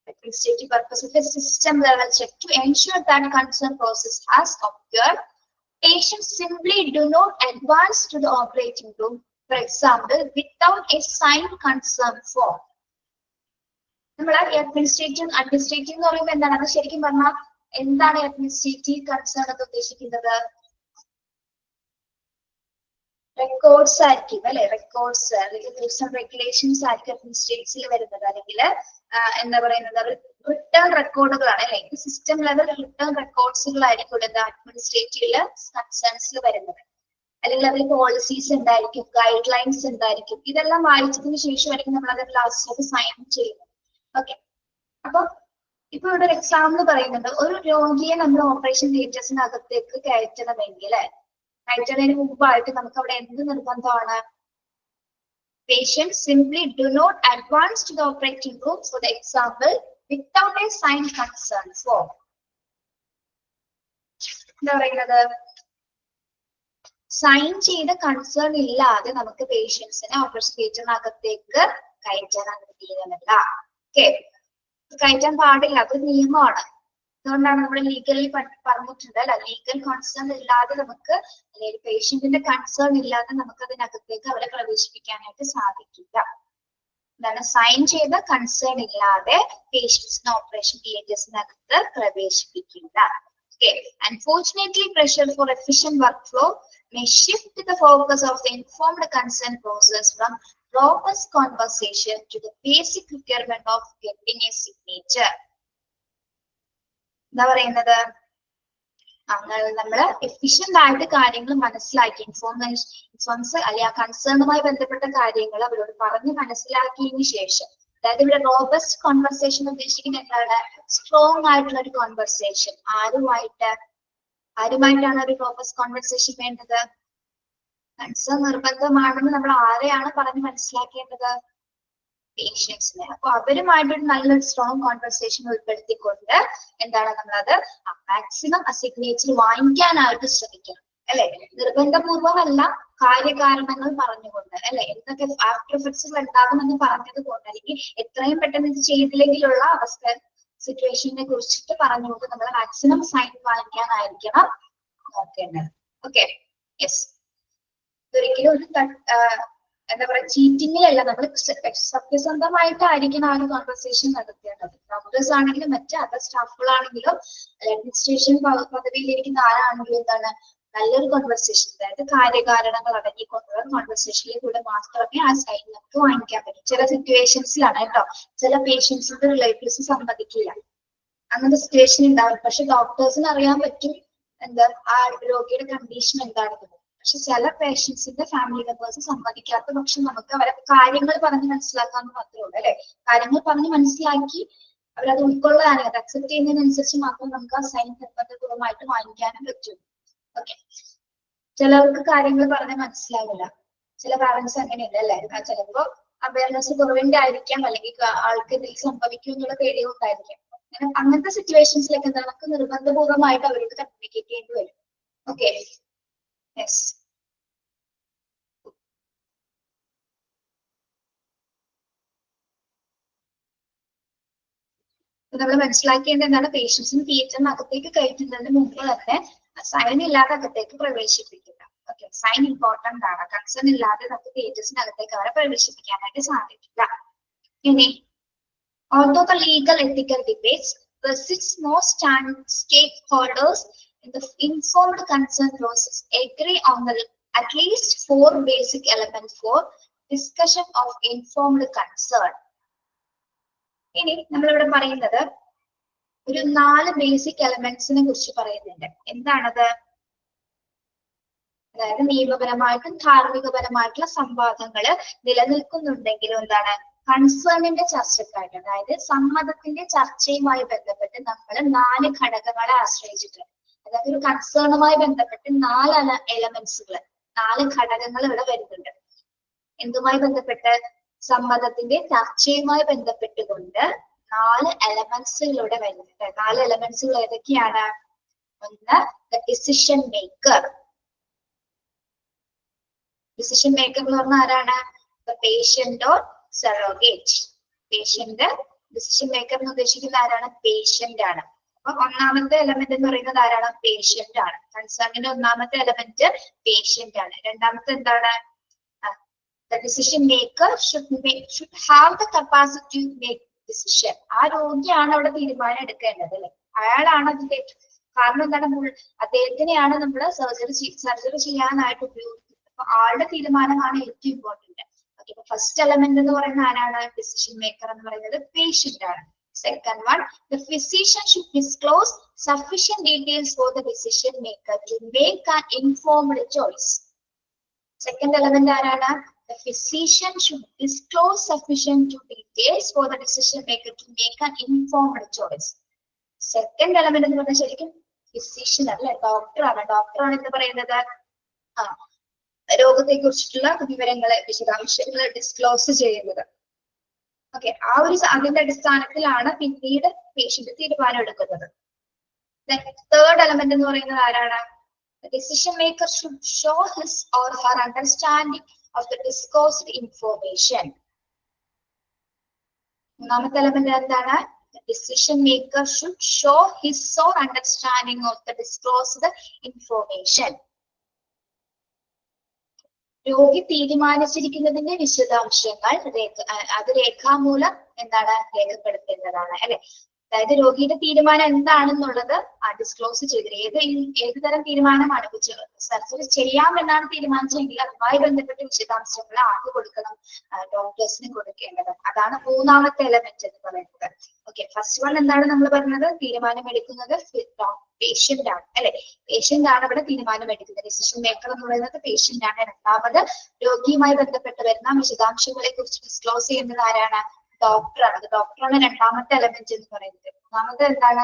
administrative purpose of a system level check to ensure that concerned process has occurred. Patients simply do not advance to the operating room, for example, without a signed consent form. നമ്മൾ അഡ്മിനിസ്ട്രേറ്റീവ് എന്ന് പറയുമ്പോൾ എന്താണ്? അത് ശരിക്കും പറഞ്ഞാൽ എന്താണ് അഡ്മിനിസ്ട്രേറ്റീവ് കൺസേൺ എന്ന് ഉദ്ദേശിക്കുന്നത്? റെക്കോർഡ്സ് ആയിരിക്കും അല്ലെ, റെക്കോർഡ്സ് അല്ലെങ്കിൽ റൂൾസ് ആൻഡ് റെഗുലേഷൻസ് ആയിരിക്കും അഡ്മിനിസ്ട്രേറ്റീവിൽ വരുന്നത്. അല്ലെങ്കിൽ എന്താ പറയുന്നത്, റിട്ടേൺ റെക്കോർഡുകളാണ് അല്ലെ. ഇത് സിസ്റ്റം ലെവൽ റിട്ടേൺ റെക്കോർഡ്സുകളായിരിക്കും അഡ്മിനിസ്ട്രേറ്റീവില് കൺസേൺസിൽ വരുന്നത്. അല്ലെങ്കിൽ അതിൽ പോളിസീസ് ഉണ്ടായിരിക്കും, ഗൈഡ് ലൈൻസ് ഉണ്ടായിരിക്കും. ഇതെല്ലാം വായിച്ചതിന് ശേഷമായിരിക്കും നമ്മൾ അത് ലാസ്റ്റിലേക്ക് സൈൻ ചെയ്യുന്നത്. ഓക്കെ, അപ്പൊ ഇപ്പൊ ഇവിടെ ഒരു എക്സാമ്പിൾ പറയുന്നുണ്ട്. ഒരു രോഗിയെ നമ്മൾ ഓപ്പറേഷൻ തിയേറ്റേഴ്സിനകത്തേക്ക് കയറ്റണമെങ്കിൽ കയറ്റുന്നതിന് മുമ്പായിട്ട് നമുക്ക് അവിടെ എന്ത് നിർബന്ധമാണ്? Patients simply do not advance to the operating room, for the example, without a signed consent form. എന്താ പറയുന്നത്, സൈൻ ചെയ്ത കൺസേൺ ഇല്ലാതെ നമുക്ക് പേഷ്യൻസിനെ ഓപ്പറേഷൻ തിയേറ്ററിനകത്തേക്ക് കയറ്റാൻ അനുവദിക്കുന്നില്ല. ഓക്കെ, കയറ്റാൻ പാടില്ല, അത് നിയമമാണ്. അതുകൊണ്ടാണ് നമ്മൾ ലീഗലി പറഞ്ഞിട്ടുണ്ട് അല്ല, ലീഗൽ കൺസേൺ ഇല്ലാതെ നമുക്ക്, അല്ലെങ്കിൽ പേഷ്യന്റിന്റെ കൺസേൺ ഇല്ലാതെ നമുക്ക് അതിനകത്തേക്ക് അവരെ പ്രവേശിപ്പിക്കാനായിട്ട് സാധിക്കില്ല. എന്താണ്, സൈൻ ചെയ്ത കൺസേൺ ഇല്ലാതെ പേഷ്യൻസിനെ operation തിയേറ്റേഴ്സിനകത്ത് പ്രവേശിപ്പിക്കില്ല. Okay. Unfortunately, pressure for efficient workflow may shift the focus of the informed consent process from robust conversation to the basic requirement of getting a signature. എന്താ പറയുന്നത്, നമ്മള് എഫിഷ്യന്റ് ആയിട്ട് കാര്യങ്ങൾ മനസ്സിലാക്കി, ഇൻഫോംസ് അല്ലെങ്കിൽ ആ കൺസേണുമായി ബന്ധപ്പെട്ട കാര്യങ്ങൾ അവരോട് പറഞ്ഞ് മനസ്സിലാക്കിയതിനു ശേഷം, അതായത് ഇവിടെ റോബസ്റ്റ് കോൺവെർസേഷൻ ഉദ്ദേശിക്കുന്ന എന്താണ്, സ്ട്രോങ് ആയിട്ടുള്ള ഒരു കോൺവെർസേഷൻ. ആരുമായിട്ടാണ് ഒരു റോബസ്റ്റ് കോൺവെർസേഷൻ വേണ്ടത്? കൺസേൺ നിർബന്ധമാണെന്ന് നമ്മൾ ആരെയാണ് പറഞ്ഞ് മനസ്സിലാക്കേണ്ടത്? പേഷ്യൻസിനെ. അപ്പൊ അവരുമായിട്ടൊരു നല്ലൊരു സ്ട്രോങ് കോൺവെർസേഷൻ ഉൾപ്പെടുത്തിക്കൊണ്ട് എന്താണ്, നമ്മളത് മാക്സിമം ആ സിഗ്നേച്ചർ വാങ്ങിക്കാനായിട്ട് ശ്രമിക്കണം അല്ലെ. നിർബന്ധപൂർവമല്ല, കാര്യകാരണങ്ങൾ പറഞ്ഞുകൊണ്ട് അല്ലെ, എന്തൊക്കെ ആഫ്റ്റർ എഫക്ട്സുകൾ ഉണ്ടാകുമെന്ന് പറഞ്ഞത് കൊണ്ട്, അല്ലെങ്കിൽ എത്രയും പെട്ടെന്ന് ഇത് ചെയ്തില്ലെങ്കിലുള്ള അവസ്ഥ സിറ്റുവേഷനെ കുറിച്ചിട്ട് പറഞ്ഞുകൊണ്ട് നമ്മൾ മാക്സിമം സൈൻ വാങ്ങിക്കാനായിരിക്കണം നോക്കേണ്ടത്. Okay, yes. ഒരിക്കലും ഒരു എന്താ പറയാ, ചീറ്റിങ്ങിലല്ല, നമ്മൾ സത്യസന്ധമായിട്ടായിരിക്കണം ആ ഒരു കോൺവെർസേഷൻ നടത്തേണ്ടത്. ഡോക്ടേഴ്സ് ആണെങ്കിലും മറ്റ് അതർ സ്റ്റാഫുകളാണെങ്കിലും അഡ്മിനിസ്ട്രേഷൻ പദവിയിലിരിക്കുന്ന ആരാണെങ്കിലും എന്താണ്, നല്ലൊരു കോൺവെർസേഷൻ, അതായത് കാര്യകാരണങ്ങൾ അടങ്ങിക്കൊണ്ടുള്ള കോൺവെർസേഷനിലൂടെ മാത്രമേ ആ സൈൻ നമുക്ക് വാങ്ങിക്കാൻ പറ്റും. ചില സിറ്റുവേഷൻസിലാണ് കേട്ടോ, ചില പേഷ്യൻസിന്റെ റിലേറ്റീവ്സ് സമ്മതിക്കില്ല, അങ്ങനത്തെ സിറ്റുവേഷൻ ഉണ്ടാവും. പക്ഷെ ഡോക്ടേഴ്സിന് അറിയാൻ പറ്റും എന്താ ആ രോഗിയുടെ കണ്ടീഷൻ എന്താണെന്ന്. പക്ഷെ ചില പേഷ്യൻസിന്റെ ഫാമിലി മെമ്പേഴ്സ് സമ്മതിക്കാത്ത പക്ഷെ നമുക്ക് അവരെ കാര്യങ്ങൾ പറഞ്ഞ് മനസ്സിലാക്കാന്ന് മാത്രമേ ഉള്ളൂ അല്ലെ. കാര്യങ്ങൾ പറഞ്ഞ് മനസ്സിലാക്കി അവരത് ഉൾക്കൊള്ളാനും അത് അക്സെപ്റ്റ് ചെയ്യുന്നതിനനുസരിച്ച് മാത്രം നമുക്ക് ആ സൈൻ നിർബന്ധപൂർവ്വമായിട്ട് വാങ്ങിക്കാനും പറ്റും. ഓക്കെ, ചിലർക്ക് കാര്യങ്ങൾ പറഞ്ഞാൽ മനസ്സിലാവില്ല. ചില പാരന്റ്സ് അങ്ങനെയല്ല അല്ലേ, ചിലപ്പോ അവയർനെസ് കുറവിന്റെ ആയിരിക്കാം, അല്ലെങ്കിൽ ആൾക്ക് എന്തെങ്കിലും സംഭവിക്കും എന്നുള്ള പേടി കൊണ്ടായിരിക്കാം. അങ്ങനത്തെ സിറ്റുവേഷൻസിലൊക്കെ എന്താ, നമുക്ക് നിർബന്ധപൂർവ്വമായിട്ട് അവരോട് കമ്മ്യൂണിക്കേറ്റ് ചെയ്യേണ്ടി വരും. Okay, yes. നമ്മൾ മനസ്സിലാക്കേണ്ട എന്താണ്, പേഷ്യൻസിന് തിയേറ്ററിനകത്തേക്ക് കയറ്റുന്നതിന് മുമ്പ് തന്നെ സൈൻ ഇല്ലാതെ അകത്തേക്ക് പ്രവേശിപ്പിക്കുക. ഓക്കെ, സൈൻ ഇമ്പോർട്ടന്റ് ആണ്. കൺസേൺ ഇല്ലാതെ നമുക്ക് തിയേറ്റേഴ്സിനകത്തേക്ക് അവരെ പ്രവേശിപ്പിക്കാനായിട്ട് സാധിക്കില്ല. ഇനി, although the legal ethical debates persist, most stakeholders in the informed consent process agree on the at least 4 basic elements for discussion of informed consent. ഇനി നമ്മളിവിടെ പറയുന്നത് ഒരു 4 ബേസിക് എലമെന്റ്സിനെ കുറിച്ച് പറയുന്നുണ്ട്. എന്താണത്? അതായത് നിയമപരമായിട്ടും ധാർമ്മികപരമായിട്ടുള്ള സംവാദങ്ങൾ നിലനിൽക്കുന്നുണ്ടെങ്കിലും എന്താണ്, കൺസേണിന്റെ ചർച്ചക്കായിട്ട്, അതായത് സമ്മതത്തിന്റെ ചർച്ചയുമായി ബന്ധപ്പെട്ട് നമ്മൾ 4 ഘടകങ്ങളെ ആശ്രയിച്ചിട്ടുണ്ട്. അതായത് ഒരു കൺസേണുമായി ബന്ധപ്പെട്ട് 4 എലമെന്റ്സുകൾ, 4 ഘടകങ്ങൾ ഇവിടെ വരുന്നുണ്ട്. എന്തുമായി ബന്ധപ്പെട്ട്? സമ്മതത്തിന്റെ ചർച്ചയുമായി ബന്ധപ്പെട്ടുകൊണ്ട് 4 എലമെന്റ്സുകളിലൂടെ വരുന്നുണ്ട്. 4 എലമെന്റ്സുകൾ ഏതൊക്കെയാണ്? ഒന്ന്, ഡിസിഷൻ മേക്കർ. ഡിസിഷൻ മേക്കർ എന്ന് പറഞ്ഞാൽ ആരാണ്? Patient or surrogate. Patient, decision maker എന്ന് ഉദ്ദേശിക്കുന്ന ആരാണ്? പേഷ്യന്റ് ആണ്. അപ്പൊ ഒന്നാമത്തെ എലമെന്റ് എന്ന് പറയുന്നത് ആരാണ്? പേഷ്യന്റ് ആണ്. കൺസേണിന്റെ ഒന്നാമത്തെ എലമെന്റ് പേഷ്യന്റ് ആണ്. രണ്ടാമത്തെ എന്താണ്? The decision maker should have the capacity to make decision. ആ രോഗിയാണ് അവിടെ തീരുമാനം എടുക്കേണ്ടത് അല്ലെ, അയാളാണ് അതിന്റെ, കാരണം എന്താണ്, അദ്ദേഹത്തിനെയാണ് നമ്മൾ സർജറി ചെയ്യാനായിട്ട് ഉപയോഗിക്കുന്നത്. അപ്പൊ ആളുടെ തീരുമാനമാണ് ഏറ്റവും ഇമ്പോർട്ടന്റ്. ഓക്കെ, ഫസ്റ്റ് എലമെന്റ് എന്ന് പറയുന്നത് ആരാണ്? ഡിസിഷൻ മേക്കർ എന്ന് പറയുന്നത് പേഷ്യന്റ് ആണ്. Second one, the physician should disclose sufficient details for the decision maker to make an informed choice. Second element ആരാണ്? The physician should disclose sufficient details for the decision maker to make an informed choice. Second element എന്ന് പറഞ്ഞാൽ ശരിക്കും ഫിസിഷ്യൻ അല്ലെ, ഡോക്ടറാണ്. ഡോക്ടറാണ് എന്ന് പറയുന്നത് രോഗത്തെ കുറിച്ചിട്ടുള്ള വിവരങ്ങളെ, വിശദാംശങ്ങളെ ഡിസ്ക്ലോസ് ചെയ്യുന്നത്. ഓക്കെ, ആ ഒരു അതിന്റെ അടിസ്ഥാനത്തിലാണ് പിന്നീട് പേഷ്യന്റ് തീരുമാനം എടുക്കുന്നത്. Then third element എന്ന് പറയുന്നത് ആരാണ്? The decision maker should show his or her understanding of the disclosed information. മൂന്നാമത്തെ element എന്താണ്? The decision maker should show his or understanding of the disclosed information. രോഗി തീരുമാനിച്ചിരിക്കുന്നതിന്റെ വിശദാംശങ്ങൾ അത് രേഖാമൂലം എന്താണ് രേഖപ്പെടുത്തേണ്ടതാണ് അല്ലെ. അതായത് രോഗിയുടെ തീരുമാനം എന്താണെന്നുള്ളത് ഡിസ്ക്ലോസ് ചെയ്ത് ഏത് തരം തീരുമാനമാണ് സർജറി ചെയ്യാമെന്നാണ് തീരുമാനിച്ചെങ്കിൽ അതുമായി ബന്ധപ്പെട്ട വിശദാംശങ്ങൾ ആർക്ക് കൊടുക്കണം? ഡോക്ടേഴ്സിന് കൊടുക്കേണ്ടത്. അതാണ് മൂന്നാമത്തെ എലമെന്റ് എന്ന് പറയുന്നത്. ഓക്കെ, ഫസ്റ്റ് വൺ എന്താണ് നമ്മൾ പറഞ്ഞത്? തീരുമാനം എടുക്കുന്നത് പേഷ്യന്റ് ആണ് അല്ലെ. പേഷ്യന്റ് ആണ് ഇവിടെ തീരുമാനം എടുക്കുന്നത്. ഡിസിഷൻ മേക്കർ എന്ന് പറയുന്നത് പേഷ്യന്റ് ആണ്. രണ്ടാമത് രോഗിയുമായി ബന്ധപ്പെട്ട് വരുന്ന വിശദാംശങ്ങളെ കുറിച്ച് ഡിസ്ക്ലോസ് ചെയ്യുന്നത് ആരാണ്? ഡോക്ടറാണ്. ഡോക്ടറാണ് രണ്ടാമത്തെ എലമെന്റ് എന്ന് പറയുന്നത്. മൂന്നാമത് എന്താണ്?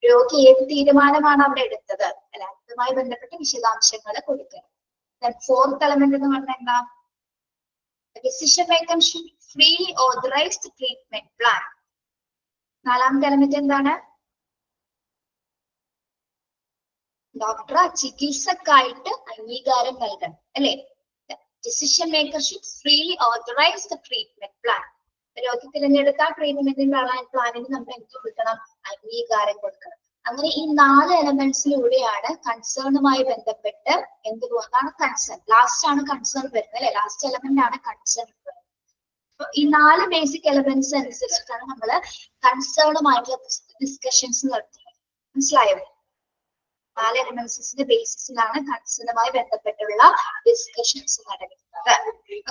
രോഗി ഏത് തീരുമാനമാണ് അവിടെ എടുത്തത് അല്ലെ, അതുമായി ബന്ധപ്പെട്ട വിശദാംശങ്ങൾ കൊടുക്കുക. ഫോർത്ത് എലമെന്റ് എന്ന് പറഞ്ഞാൽ എന്താ? Decision maker should freely authorise the treatment plan. നാലാമത്തെ എലമെന്റ് എന്താണ്? ഡോക്ടർ ചികിത്സക്കായിട്ട് അംഗീകാരം നൽകണം അല്ലെ. Decision maker should freely authorise the treatment plan. രോഗി തിരഞ്ഞെടുത്ത ട്രീറ്റ്മെന്റിന്റെ പ്ലാനിന് നമ്മൾ എന്ത് കൊടുക്കണം? അംഗീകാരം കൊടുക്കണം. അങ്ങനെ ഈ 4 എലമെന്റ്സിലൂടെയാണ് കൺസേണുമായി ബന്ധപ്പെട്ട് എന്ത് പോകുന്നതാണ് കൺസേൺ. ലാസ്റ്റ് ആണ് കൺസേൺ വരുന്നത് അല്ലെ. ലാസ്റ്റ് എലമെന്റ് ആണ് കൺസേൺ വരുന്നത്. അപ്പൊ ഈ 4 ബേസിക് എലമെന്റ്സ് അനുസരിച്ചിട്ടാണ് നമ്മൾ കൺസേണുമായിട്ടുള്ള ഡിസ്കഷൻസ് നടത്തുന്നത്. മനസ്സിലായോ? 4 എലമെന്റ്സിന്റെ ബേസിസിലാണ് കൺസേണുമായി ബന്ധപ്പെട്ടുള്ള ഡിസ്കഷൻസ് നടക്കുന്നത്.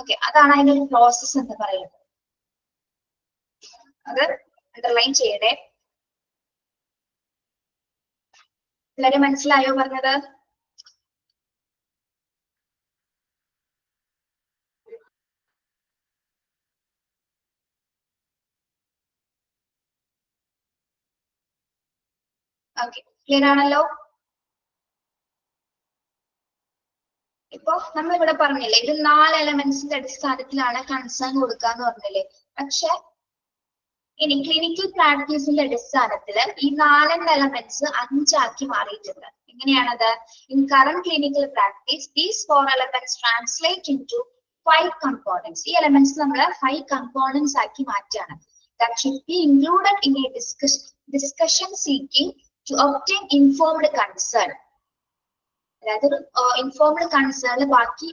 ഓക്കെ, അതാണ് അതിന്റെ ഒരു പ്രോസസ് എന്ന് പറയുന്നത്. അത് അണ്ടർലൈൻ ചെയ്യണേ. എല്ലാരും മനസ്സിലായോ പറഞ്ഞത്? ഓക്കെ, ക്ലിയർ ആണല്ലോ? ഇപ്പൊ നമ്മളിവിടെ പറഞ്ഞില്ലേ, ഇത് 4 എലമെന്റ്സിന്റെ അടിസ്ഥാനത്തിലാണ് കൺസേൺ കൊടുക്കാന്ന് പറഞ്ഞില്ലേ. പക്ഷെ ഇനി ക്ലിനിക്കൽ പ്രാക്ടീസിന്റെ അടിസ്ഥാനത്തിൽ ഈ 4 എലമെന്റ്സ് 5 ആക്കി മാറിയിട്ടുണ്ട്. എങ്ങനെയാണത്? In current clinical practice these 4 elements translate into 5 components. ഈ എലമെന്റ്സ് നമ്മൾ 5 components ആക്കി മാറ്റാണ്. That should be included in a discussion seeking to obtain informed consent. അതായത് ഒരു ഇൻഫോംഡ് കൺസേൺ ബാക്കി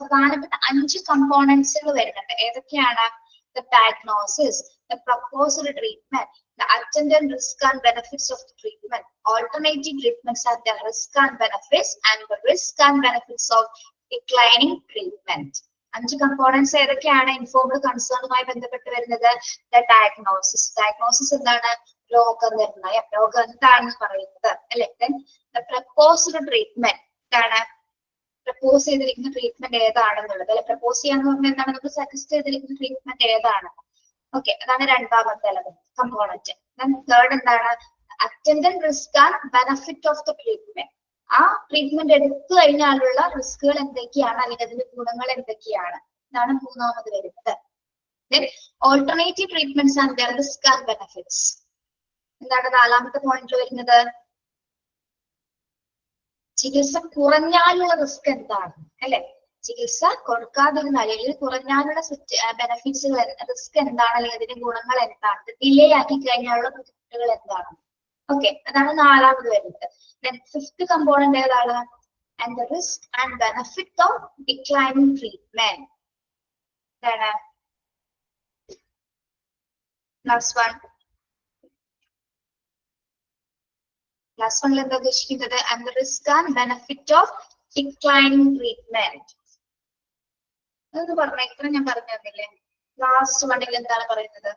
പ്രധാനപ്പെട്ട 5 കമ്പോണൻസുകൾ വരുന്നുണ്ട്. ഏതൊക്കെയാണ്? The diagnosis, the proposed treatment, the attendant risk and benefits of the treatment, alternative treatments and their risk and benefits, and the risk and benefits of declining treatment. 5 components ഏതൊക്കെയാണ് ഇൻഫോംഡ് കൺസേണുമായി ബന്ധപ്പെട്ട് വരുന്നത്? The diagnosis. Diagnosis എന്താണ്? രോഗനിർണയം. രോഗം എന്താണെന്ന് പറയുന്നത് അല്ലെ. Then the proposed treatment എന്താണ്? പ്രപ്പോസ് ചെയ്തിരിക്കുന്ന ട്രീറ്റ്മെന്റ് ഏതാണെന്നുള്ളത് അല്ലെ. പ്രപ്പോസ് ചെയ്യാന്ന് പറഞ്ഞാൽ എന്താണ്? നമുക്ക് സജസ്റ്റ് ചെയ്തിരിക്കുന്ന ട്രീറ്റ്മെന്റ് ഏതാണ്? ഓക്കെ, അതാണ് രണ്ടാമത്തെ എലമെന്റ് കമ്പോണന്റ്. തേർഡ് എന്താണ്? Attendant risk and benefit of the treatment. ആ ട്രീറ്റ്മെന്റ് എടുത്തു കഴിഞ്ഞാലുള്ള റിസ്കുകൾ എന്തൊക്കെയാണ്, അല്ലെങ്കിൽ അതിന്റെ ഗുണങ്ങൾ എന്തൊക്കെയാണ്, ഇതാണ് മൂന്നാമത് വരുന്നത്. Alternative treatments and their risk and benefits. എന്താണ് നാലാമത്തെ പോയിന്റിൽ വരുന്നത്? ചികിത്സ കുറഞ്ഞാലുള്ള റിസ്ക് എന്താണ് അല്ലെ. ചികിത്സ കൊടുക്കാതിരുന്നാൽ അല്ലെങ്കിൽ കുറഞ്ഞാലുള്ള ബെനഫിറ്റ്സുകൾ റിസ്ക് എന്താണ്, അല്ലെങ്കിൽ അതിന്റെ ഗുണങ്ങൾ എന്താണ്, ഡിലേ ആക്കി കഴിഞ്ഞാലുള്ള ബുദ്ധിമുട്ടുകൾ എന്താണ്. ഓക്കെ, അതാണ് നാലാമത് വരുന്നത്. ഫിഫ്ത് കമ്പോണന്റ് ഏതാണ്? And the risk and benefit of declining treatment. എന്താണ് ലാസ്റ്റ് വൺ? ലാസ്റ്റ് വണ്ണിൽ എന്താ ഉദ്ദേശിക്കുന്നത്? And the risk and benefit of declining treatment. അതൊന്ന് പറഞ്ഞ, ഇത്ര ഞാൻ പറഞ്ഞു തന്നില്ലേ? ലാസ്റ്റ് വണ്ണിൽ എന്താണ് പറയുന്നത്?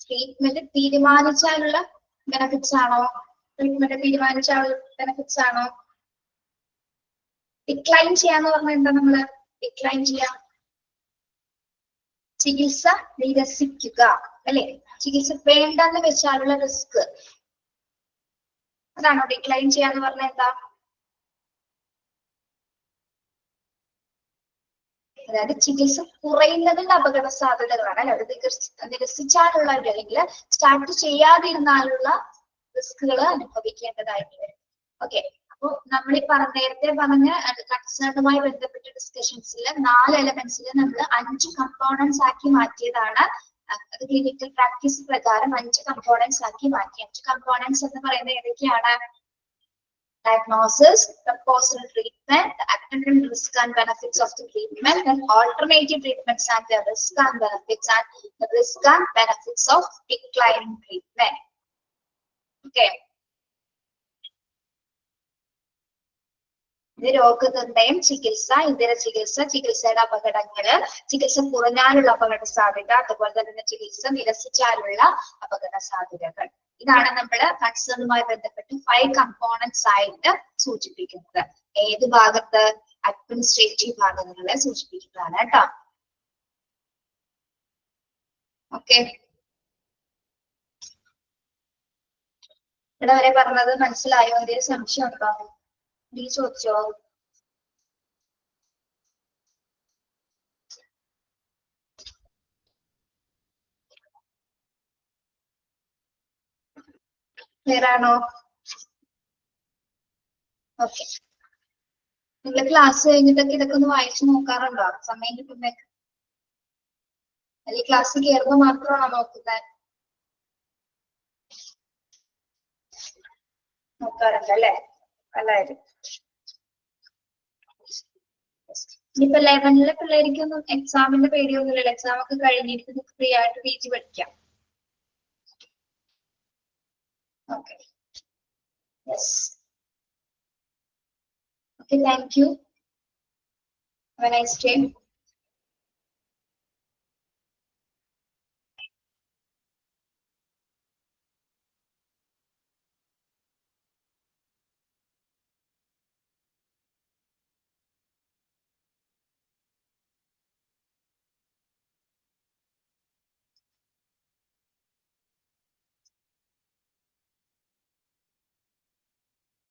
ട്രീറ്റ്മെന്റ് തീരുമാനിച്ചാലുള്ള ബെനഫിറ്റ്സ് ആണോ? ട്രീറ്റ്മെന്റ് തീരുമാനിച്ചാലുള്ള ബെനഫിറ്റ്സ് ആണോ? ഡിക്ലൈൻ ചെയ്യാന്ന് പറഞ്ഞാൽ എന്താ? നമ്മള് ഡിക്ലൈൻ ചെയ്യാം, ചികിത്സ നിരസിക്കുക അല്ലെ. ചികിത്സ വേണ്ടെന്ന് വെച്ചാലുള്ള റിസ്ക് അതാണോ ഡിക്ലൈൻ ചെയ്യാന്ന് പറഞ്ഞ എന്താ? അതായത് ചികിത്സ കുറയുന്നതിന്റെ അപകട സാധ്യതകളാണ് അല്ലെ, അത് നിരസിച്ചാലുള്ള അല്ലെങ്കിൽ സ്റ്റാർട്ട് ചെയ്യാതിരുന്നാലുള്ള റിസ്കുകൾ അനുഭവിക്കേണ്ടതായിട്ട് വരും. ഓക്കെ, അപ്പൊ നമ്മൾ ഈ നേരത്തെ പറഞ്ഞ കൺസേണുമായി ബന്ധപ്പെട്ട ഡിസ്കഷൻസിൽ 4 എലമെന്റ്സിൽ നമ്മൾ 5 കമ്പോണൻസ് ആക്കി മാറ്റിയതാണ്. അത് ക്ലിനിക്കൽ പ്രാക്ടീസ് പ്രകാരം 5 കമ്പോണൻസ് ആക്കി മാറ്റി. 5 കമ്പോണൻസ് എന്ന് പറയുന്നത് ഏതൊക്കെയാണ്? Diagnosis, proposal treatment, the attendant risk and benefits of the treatment, and alternative treatments and their risk and benefits, and the risk and benefits of declining treatment. Okay. ഇത് രോഗനിർണയം, ചികിത്സ, ഇതര ചികിത്സ, ചികിത്സയുടെ അപകടങ്ങള്, ചികിത്സ കുറഞ്ഞാലുള്ള അപകട സാധ്യത, അതുപോലെ തന്നെ ചികിത്സ നിരസിച്ചാലുള്ള അപകട സാധ്യതകൾ. ഇതാണ് നമ്മൾ കൺസേണുമായി ബന്ധപ്പെട്ട് 5 കമ്പോണൻസ് ആയിട്ട് സൂചിപ്പിക്കുന്നത്. ഏത് ഭാഗത്ത്? അഡ്മിനിസ്ട്രേറ്റീവ് ഭാഗങ്ങളെ സൂചിപ്പിക്കുന്നതാണ് കേട്ടോ. ഓക്കെ, ഇവിടെ വരെ പറഞ്ഞത് മനസ്സിലായോ? എന്തെങ്കിലും സംശയം ഉണ്ടോ? നീ ചോദിച്ചോ? ക്ലിയർ ആണോ? ഓക്കെ, നിങ്ങൾ ക്ലാസ് കഴിഞ്ഞിട്ടൊക്കെ ഇതൊക്കെ ഒന്ന് വായിച്ചു നോക്കാറുണ്ടോ? സമയം കിട്ടുമ്പോ അല്ലെങ്കിൽ ക്ലാസ് കയറുമ്പോ മാത്രമാണോ നോക്കുന്നത്? നോക്കാറുണ്ട് അല്ലേ? അല്ലായിരുന്നു. ഇനിയിപ്പോ 11ലെ പിള്ളേർക്കൊന്നും എക്സാമിന്റെ പേടിയൊന്നുമില്ലല്ലോ. എക്സാം ഒക്കെ കഴിഞ്ഞിട്ട് ഫ്രീ ആയിട്ട് PG പഠിക്കാം. Okay, yes. Okay, thank you. Have a nice day.